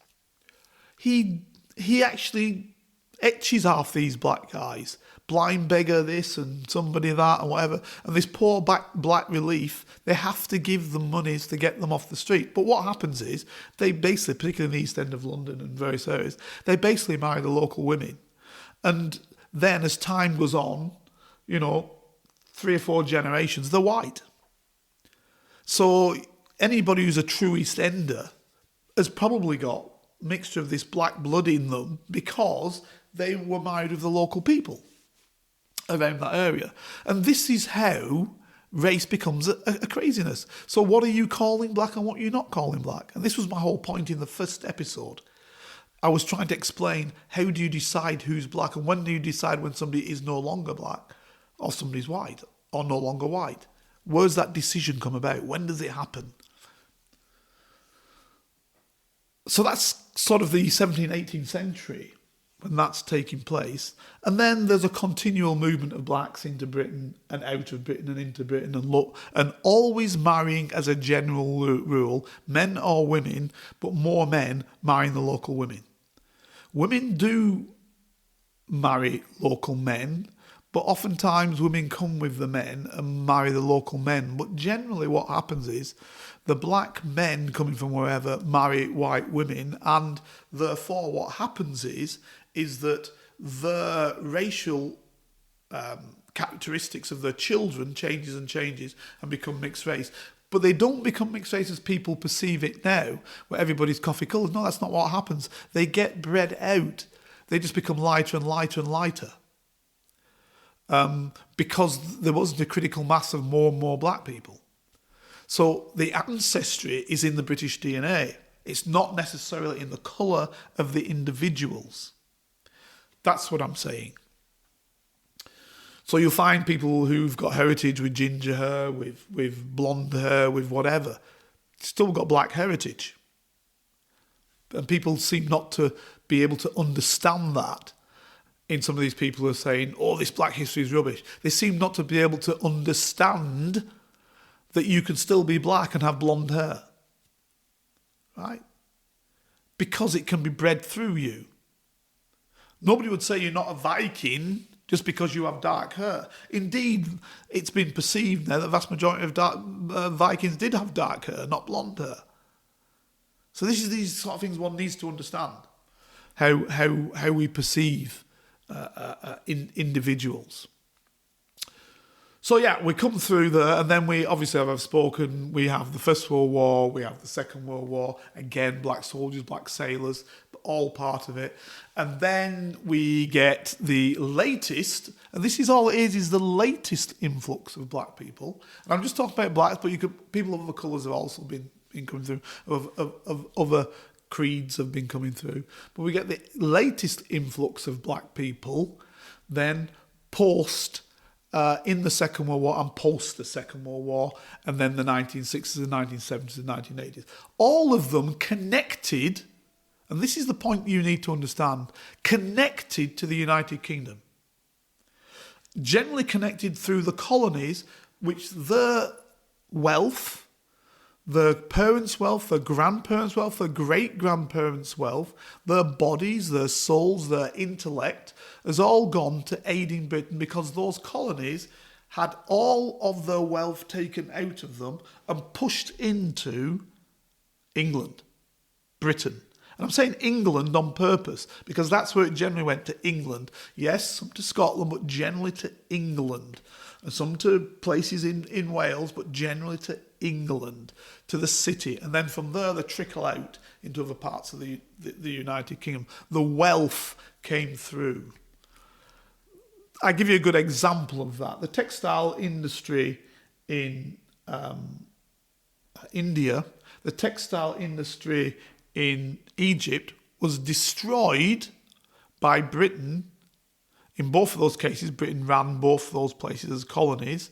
he actually etches half these black guys. Blind beggar this and somebody that and whatever. And this poor black relief, they have to give them monies to get them off the street. But what happens is, they basically, particularly in the East End of London and various areas, they basically marry the local women. And then as time goes on, 3 or 4 generations, they're white. So anybody who's a true East Ender has probably got a mixture of this black blood in them because they were married with the local people around that area. And this is how race becomes a craziness. So what are you calling black and what are you not calling black? And this was my whole point in the first episode. I was trying to explain, how do you decide who's black, and when do you decide when somebody is no longer black or somebody's white or no longer white? Where does that decision come about? When does it happen? So that's sort of the 17th, 18th century. and that's taking place. And then there's a continual movement of blacks into Britain and out of Britain and into Britain, and always marrying as a general rule, men or women, but more men marrying the local women. Women do marry local men, but oftentimes women come with the men and marry the local men. But generally what happens is the black men coming from wherever marry white women, and therefore what happens is that the racial characteristics of their children changes and become mixed race. But they don't become mixed race as people perceive it now, where everybody's coffee coloured. No, that's not what happens. They get bred out. They just become lighter and lighter and lighter. Because there wasn't a critical mass of more and more black people. So the ancestry is in the British DNA. It's not necessarily in the colour of the individuals. That's what I'm saying. So you'll find people who've got heritage with ginger hair, with blonde hair, with whatever. Still got black heritage. And people seem not to be able to understand that. In some of these people who are saying, oh, this black history is rubbish. They seem not to be able to understand that you can still be black and have blonde hair. Right? Because it can be bred through you. Nobody would say you're not a Viking just because you have dark hair. Indeed, it's been perceived now that the vast majority of Vikings did have dark hair, not blonde hair. So this is these sort of things one needs to understand. How we perceive individuals. So yeah, we come through there, and then we obviously, as I've spoken, we have the First World War, we have the Second World War, again, black soldiers, black sailors, all part of it. And then we get the latest, and this is all it is the latest influx of black people. And I'm just talking about blacks, but people of other colours have also been coming through, of other creeds have been coming through. But we get the latest influx of black people then post in the Second World War and post the Second World War, and then the 1960s, the 1970s, and 1980s. All of them connected, and this is the point you need to understand, connected to the United Kingdom. Generally connected through the colonies, which their wealth, their parents' wealth, their grandparents' wealth, their great-grandparents' wealth, their bodies, their souls, their intellect, has all gone to aiding Britain, because those colonies had all of their wealth taken out of them and pushed into England, Britain. And I'm saying England on purpose, because that's where it generally went, to England. Yes, some to Scotland, but generally to England. And some to places in Wales, but generally to England, to the city. And then from there, they trickle out into other parts of the United Kingdom. The wealth came through. I give you a good example of that. The textile industry in India, the textile industry in Egypt was destroyed by Britain. In both of those cases, Britain ran both of those places as colonies.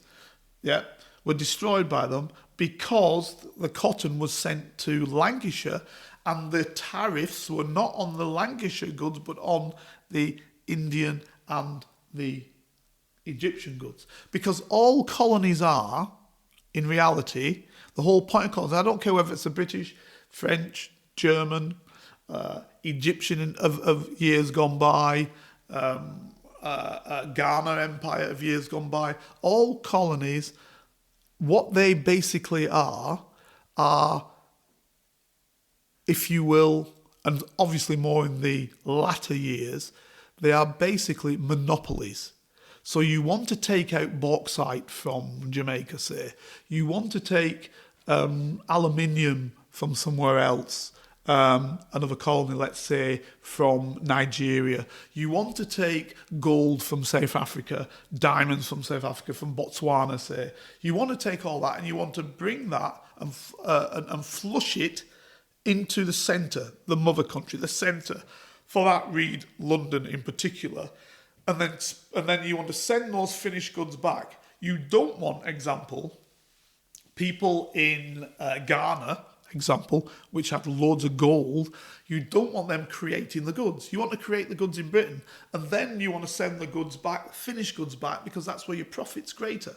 Yeah, were destroyed by them because the cotton was sent to Lancashire, and the tariffs were not on the Lancashire goods but on the Indian and the Egyptian goods. Because all colonies are, in reality, the whole point of colonies, I don't care whether it's the British, French, German, Egyptian of years gone by, Ghana Empire of years gone by, all colonies, what they basically are, if you will, and obviously more in the latter years, they are basically monopolies. So you want to take out bauxite from Jamaica, say. You want to take aluminium from somewhere else, another colony, let's say, from Nigeria. You want to take gold from South Africa, diamonds from South Africa, from Botswana, say. You want to take all that and you want to bring that and flush it into the centre, the mother country, the centre. For that, read London in particular. And then you want to send those finished goods back. You don't want, example, people in Ghana, example, which have loads of gold, you don't want them creating the goods. You want to create the goods in Britain, and then you want to send the goods back, finished goods back, because that's where your profit's greater.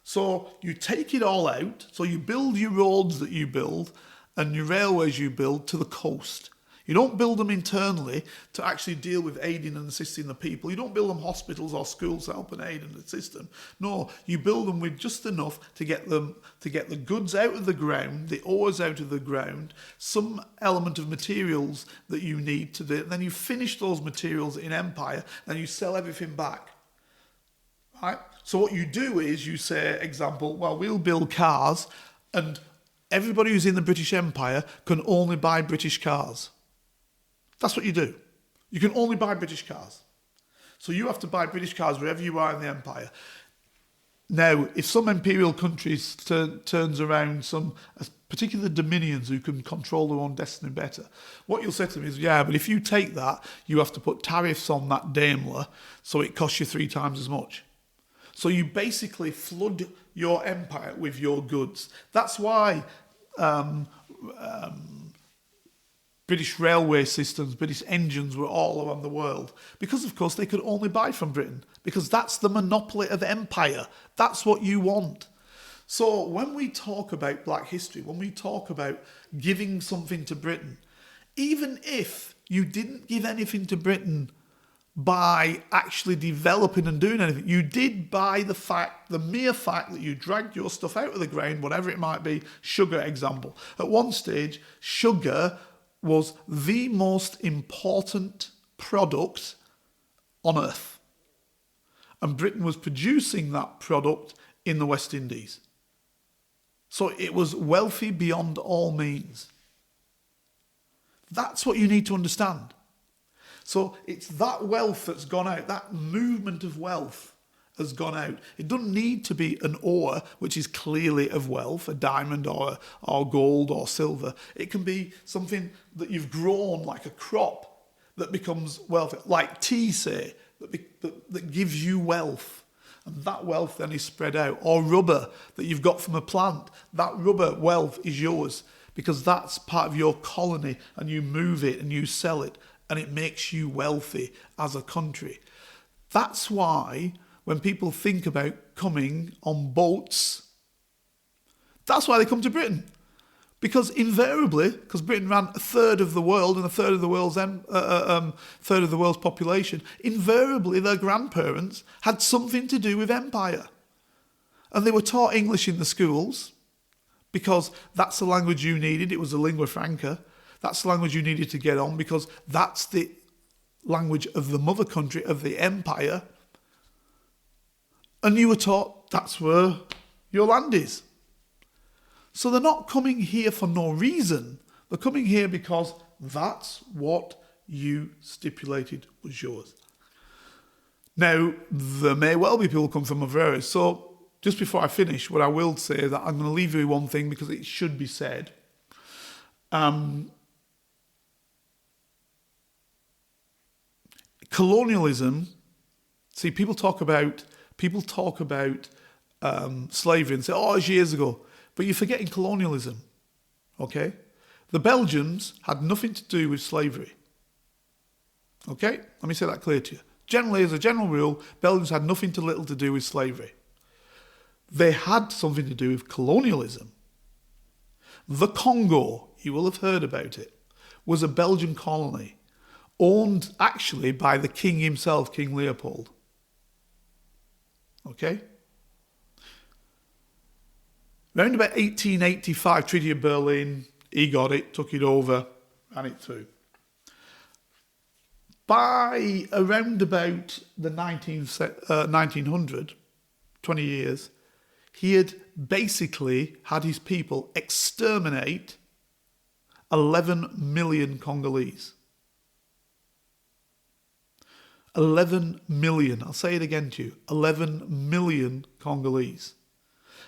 So you take it all out, so you build your roads that you build and your railways you build to the coast. You don't build them internally to actually deal with aiding and assisting the people. You don't build them hospitals or schools to help and aid and assist them. No, you build them with just enough to get the goods out of the ground, the ores out of the ground, some element of materials that you need to do. And then you finish those materials in empire, and you sell everything back. Right? So what you do is you say, example, well, we'll build cars, and everybody who's in the British Empire can only buy British cars. That's what you do. You can only buy British cars. So you have to buy British cars wherever you are in the empire. Now, if some imperial countries turns around, some particular dominions who can control their own destiny better, what you'll say to them is, yeah, but if you take that, you have to put tariffs on that Daimler, so it costs you 3 times as much. So you basically flood your empire with your goods. That's why British railway systems, British engines were all around the world. Because, of course, they could only buy from Britain. Because that's the monopoly of empire. That's what you want. So when we talk about black history, when we talk about giving something to Britain, even if you didn't give anything to Britain by actually developing and doing anything, you did by the mere fact that you dragged your stuff out of the ground, whatever it might be. Sugar example. At one stage, sugar was the most important product on earth. And Britain was producing that product in the West Indies. So it was wealthy beyond all means. That's what you need to understand. So it's that wealth that's gone out, that movement of wealth has gone out. It doesn't need to be an ore, which is clearly of wealth, a diamond or gold or silver. It can be something that you've grown, like a crop, that becomes wealthy, like tea, say, that gives you wealth. And that wealth then is spread out. Or rubber that you've got from a plant. That rubber wealth is yours because that's part of your colony, and you move it and you sell it, and it makes you wealthy as a country. That's why when people think about coming on boats, that's why they come to Britain. Because invariably, because Britain ran a third of the world and a third of the world's population, invariably their grandparents had something to do with empire. And they were taught English in the schools because that's the language you needed. It was a lingua franca. That's the language you needed to get on because that's the language of the mother country, of the empire. And you were taught that's where your land is. So they're not coming here for no reason. They're coming here because that's what you stipulated was yours. Now, there may well be people come from other areas. So just before I finish, what I will say is that I'm going to leave you with one thing because it should be said. Colonialism, see, people talk about slavery and say, oh, it's years ago. But you're forgetting colonialism, okay? The Belgians had nothing to do with slavery, okay? Let me say that clear to you. Generally, as a general rule, Belgians had nothing to little to do with slavery. They had something to do with colonialism. The Congo, you will have heard about it, was a Belgian colony owned actually by the king himself, King Leopold. Okay? Around about 1885, Treaty of Berlin, he got it, took it over, ran it through. By around about the 1900, 20 years, he had basically had his people exterminate 11 million Congolese. 11 million, I'll say it again to you, 11 million Congolese.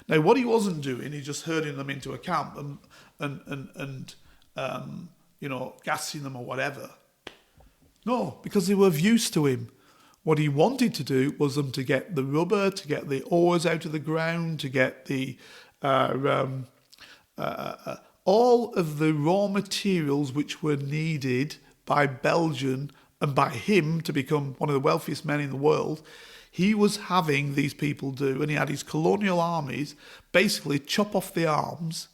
Now, what he wasn't doing, he just herding them into a camp and gassing them or whatever. No, because they were of use to him. What he wanted to do was them to get the rubber, to get the ores out of the ground, to get the all of the raw materials which were needed by Belgium and by him to become one of the wealthiest men in the world, he was having these people do, and he had his colonial armies basically chop off the arms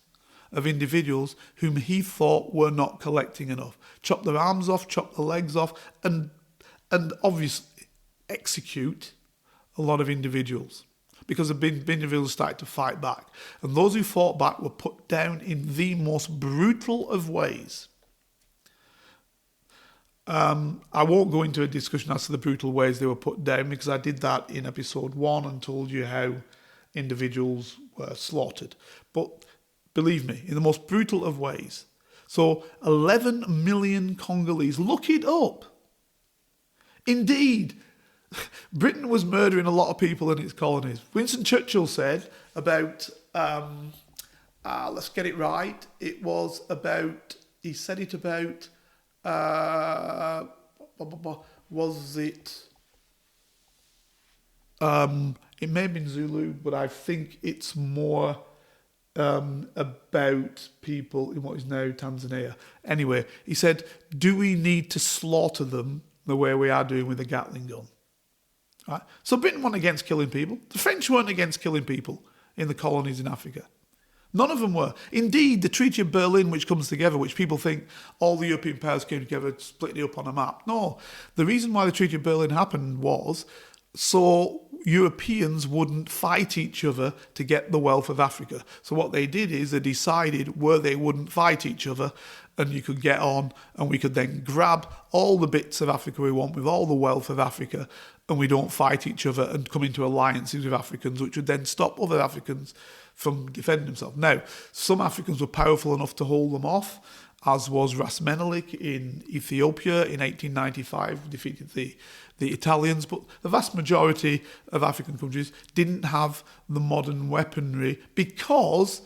of individuals whom he thought were not collecting enough. Chop their arms off, chop their legs off, and obviously execute a lot of individuals, because the individuals started to fight back. And those who fought back were put down in the most brutal of ways. I won't go into a discussion as to the brutal ways they were put down, because I did that in episode 1 and told you how individuals were slaughtered. But believe me, in the most brutal of ways. So 11 million Congolese, look it up. Indeed, Britain was murdering a lot of people in its colonies. Winston Churchill said about, let's get it right, it was about, he said it about, was it, it may have been Zulu, but I think it's more about people in what is now Tanzania. Anyway, he said, do we need to slaughter them the way we are doing with the Gatling gun? Right? So Britain wasn't against killing people. The French weren't against killing people in the colonies in Africa. None of them were. Indeed, the Treaty of Berlin, which comes together, which people think all the European powers came together, split it up on a map. No, the reason why the Treaty of Berlin happened was so Europeans wouldn't fight each other to get the wealth of Africa. So what they did is they decided where they wouldn't fight each other, and you could get on, and we could then grab all the bits of Africa we want with all the wealth of Africa, and we don't fight each other and come into alliances with Africans, which would then stop other Africans from defending themselves. Now, some Africans were powerful enough to hold them off, as was Ras Menelik in Ethiopia in 1895, defeated the Italians, but the vast majority of African countries didn't have the modern weaponry because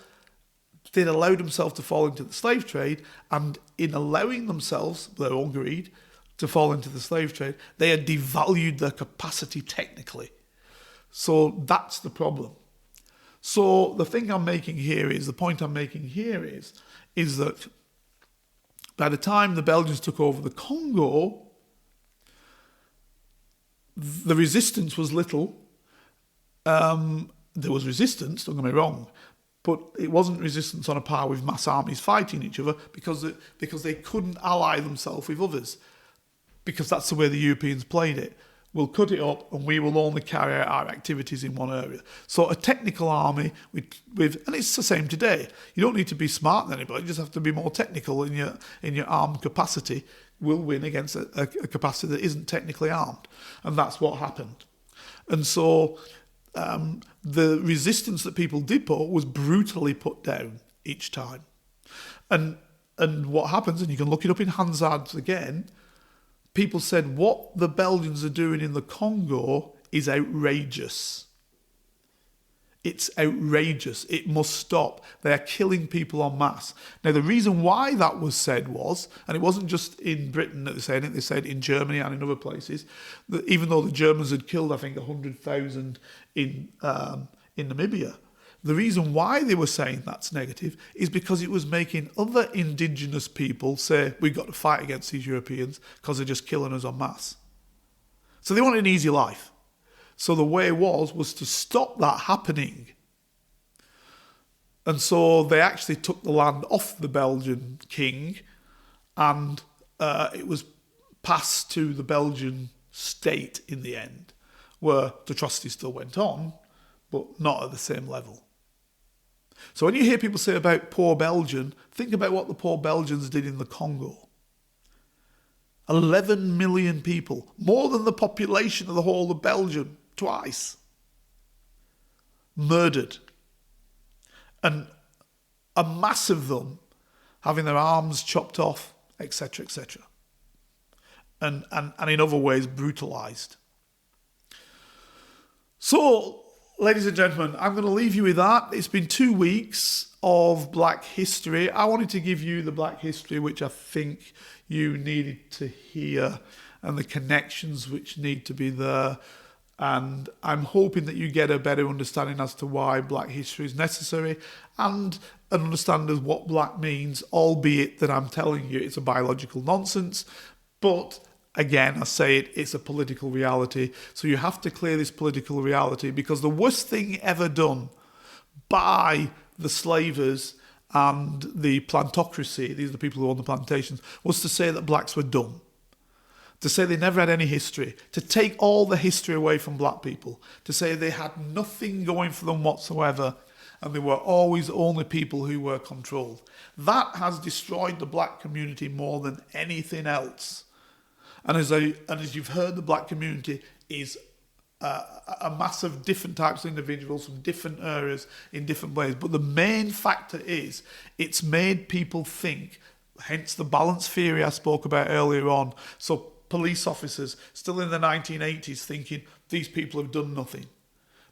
they'd allowed themselves to fall into the slave trade, and in allowing themselves, their own greed, to fall into the slave trade, they had devalued their capacity technically. So that's the problem. So the thing I'm making here is, the point I'm making here is that by the time the Belgians took over the Congo, the resistance was little. There was resistance, don't get me wrong, but it wasn't resistance on a par with mass armies fighting each other because they couldn't ally themselves with others, because that's the way the Europeans played it. We'll cut it up and we will only carry out our activities in one area. So a technical army with and it's the same today. You don't need to be smart than anybody, you just have to be more technical in your armed capacity. Will win against a capacity that isn't technically armed. And that's what happened. And so the resistance that people did put was brutally put down each time. And what happens, and you can look it up in Hansard's again, people said what the Belgians are doing in the Congo is outrageous. It's outrageous. It must stop. They are killing people en masse. Now, the reason why that was said was, and it wasn't just in Britain that they said it, they said in Germany and in other places, that even though the Germans had killed, I think, 100,000 in Namibia, the reason why they were saying that's negative is because it was making other indigenous people say, we've got to fight against these Europeans because they're just killing us en masse. So they wanted an easy life. So the way was to stop that happening. And so they actually took the land off the Belgian king, and it was passed to the Belgian state in the end, where the atrocities still went on, but not at the same level. So when you hear people say about poor Belgium, think about what the poor Belgians did in the Congo. 11 million people, more than the population of the whole of Belgium, twice, murdered. And a mass of them having their arms chopped off, etc., etc. And in other ways, brutalised. So, ladies and gentlemen, I'm going to leave you with that. It's been 2 weeks of Black history. I wanted to give you the Black history which I think you needed to hear, and the connections which need to be there. And I'm hoping that you get a better understanding as to why black history is necessary and an understanding of what black means, albeit that I'm telling you it's a biological nonsense. But again, I say it's a political reality. So you have to clear this political reality, because the worst thing ever done by the slavers and the plantocracy, these are the people who own the plantations, was to say that blacks were dumb. To say they never had any history, to take all the history away from black people, to say they had nothing going for them whatsoever, and they were always only people who were controlled. That has destroyed the black community more than anything else. And as you've heard, the black community is a mass of different types of individuals from different areas in different ways. But the main factor is it's made people think, hence the balance theory I spoke about earlier on. So police officers still in the 1980s thinking these people have done nothing,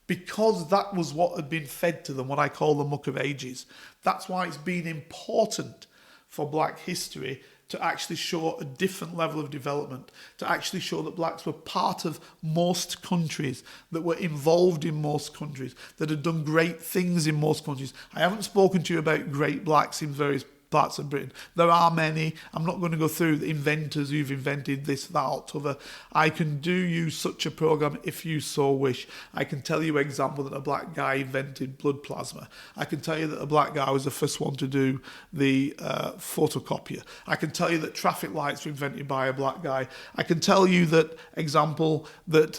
because that was what had been fed to them, what I call the muck of ages. That's why it's been important for black history to actually show a different level of development, to actually show that blacks were part of most countries, that were involved in most countries, that had done great things in most countries. I haven't spoken to you about great blacks in various parts of Britain. There are many. I'm not going to go through the inventors who've invented this, that, or t'other. I can do you such a program if you so wish. I can tell you, example, that a black guy invented blood plasma. I can tell you that a black guy was the first one to do the photocopier. I can tell you that traffic lights were invented by a black guy. I can tell you that, example, that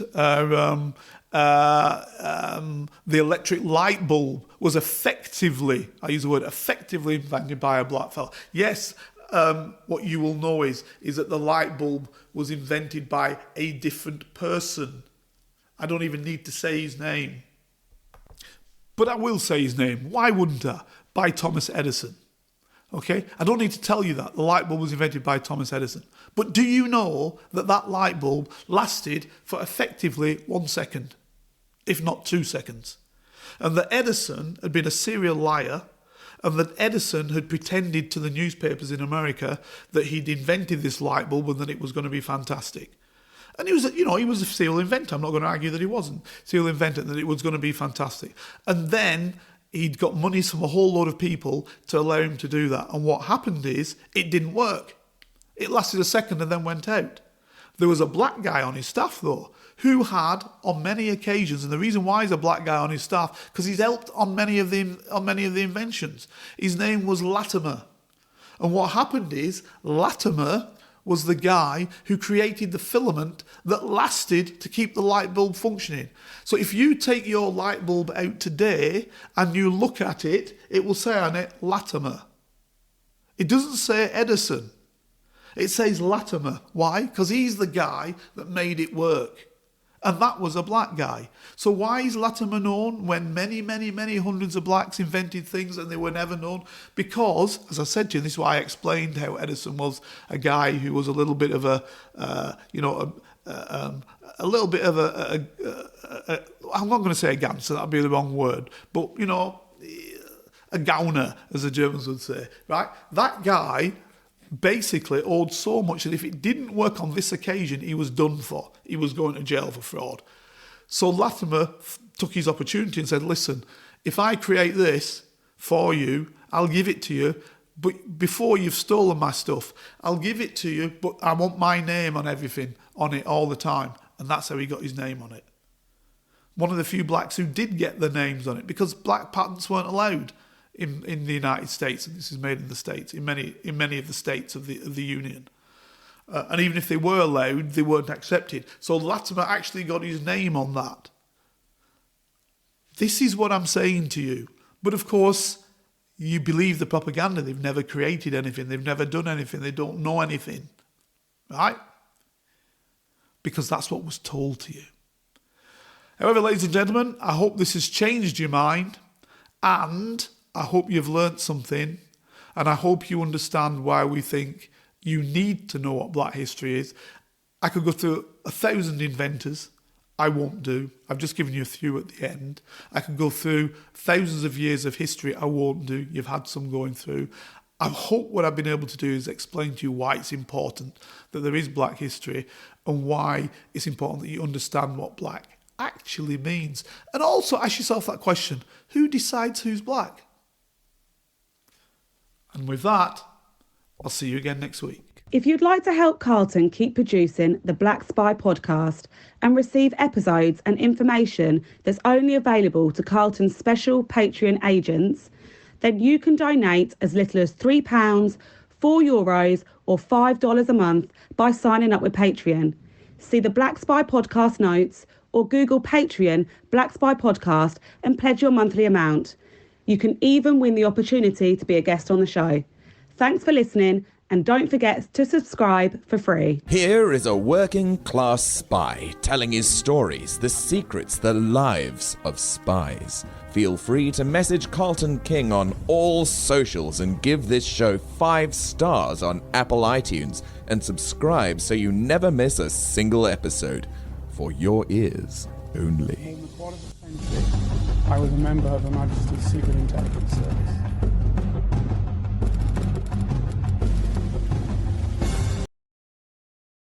the electric light bulb was effectively, I use the word effectively, invented by a black fella. Yes, what you will know is that the light bulb was invented by a different person. I don't even need to say his name. But I will say his name. Why wouldn't I? By Thomas Edison. Okay? I don't need to tell you that. The light bulb was invented by Thomas Edison. But do you know that that light bulb lasted for effectively 1 second, if not 2 seconds? And that Edison had been a serial liar, and that Edison had pretended to the newspapers in America that he'd invented this light bulb and that it was going to be fantastic. And he was a serial inventor. I'm not going to argue that he wasn't. Serial inventor, that it was going to be fantastic. And then he'd got money from a whole load of people to allow him to do that. And what happened is, it didn't work. It lasted a second and then went out. There was a black guy on his staff, though, who had, on many occasions, and the reason why he's a black guy on his staff, because he's helped on many of the inventions. His name was Latimer. And what happened is, Latimer was the guy who created the filament that lasted to keep the light bulb functioning. So if you take your light bulb out today and you look at it, it will say on it, Latimer. It doesn't say Edison. It says Latimer. Why? Because he's the guy that made it work. And that was a black guy. So why is Latimer known when many, many, many hundreds of blacks invented things and they were never known? Because, as I said to you, this is why I explained how Edison was a guy who was a little bit of I'm not going to say a gangster, that'd be the wrong word, but, a gauner, as the Germans would say, right? That guy basically owed so much that if it didn't work on this occasion, he was done for. He was going to jail for fraud. So Latimer took his opportunity and said, listen, if I create this for you, I'll give it to you, but before you've stolen my stuff, I'll give it to you, but I want my name on everything, on it all the time. And that's how he got his name on it. One of the few blacks who did get the names on it, because black patents weren't allowed in the United States, and this is made in the States, in many of the states of the Union. And even if they were allowed, they weren't accepted. So Latimer actually got his name on that. This is what I'm saying to you. But of course, you believe the propaganda. They've never created anything. They've never done anything. They don't know anything. Right? Because that's what was told to you. However, ladies and gentlemen, I hope this has changed your mind, and I hope you've learnt something, and I hope you understand why we think you need to know what black history is. I could go through 1,000 inventors. I won't do. I've just given you a few at the end. I could go through thousands of years of history. I won't do. You've had some going through. I hope what I've been able to do is explain to you why it's important that there is black history and why it's important that you understand what black actually means. And also ask yourself that question, who decides who's black? And with that, I'll see you again next week. If you'd like to help Carlton keep producing the Black Spy podcast and receive episodes and information that's only available to Carlton's special Patreon agents, then you can donate as little as £3, €4 or $5 a month by signing up with Patreon. See the Black Spy podcast notes or Google Patreon Black Spy podcast and pledge your monthly amount. You can even win the opportunity to be a guest on the show. Thanks for listening, and don't forget to subscribe for free. Here is a working class spy telling his stories, the secrets, the lives of spies. Feel free to message Carlton King on all socials and give this show 5 stars on Apple iTunes and subscribe so you never miss a single episode. For your ears only. In the quarter of a century, I was a member of Her Majesty's Secret Intelligence Service.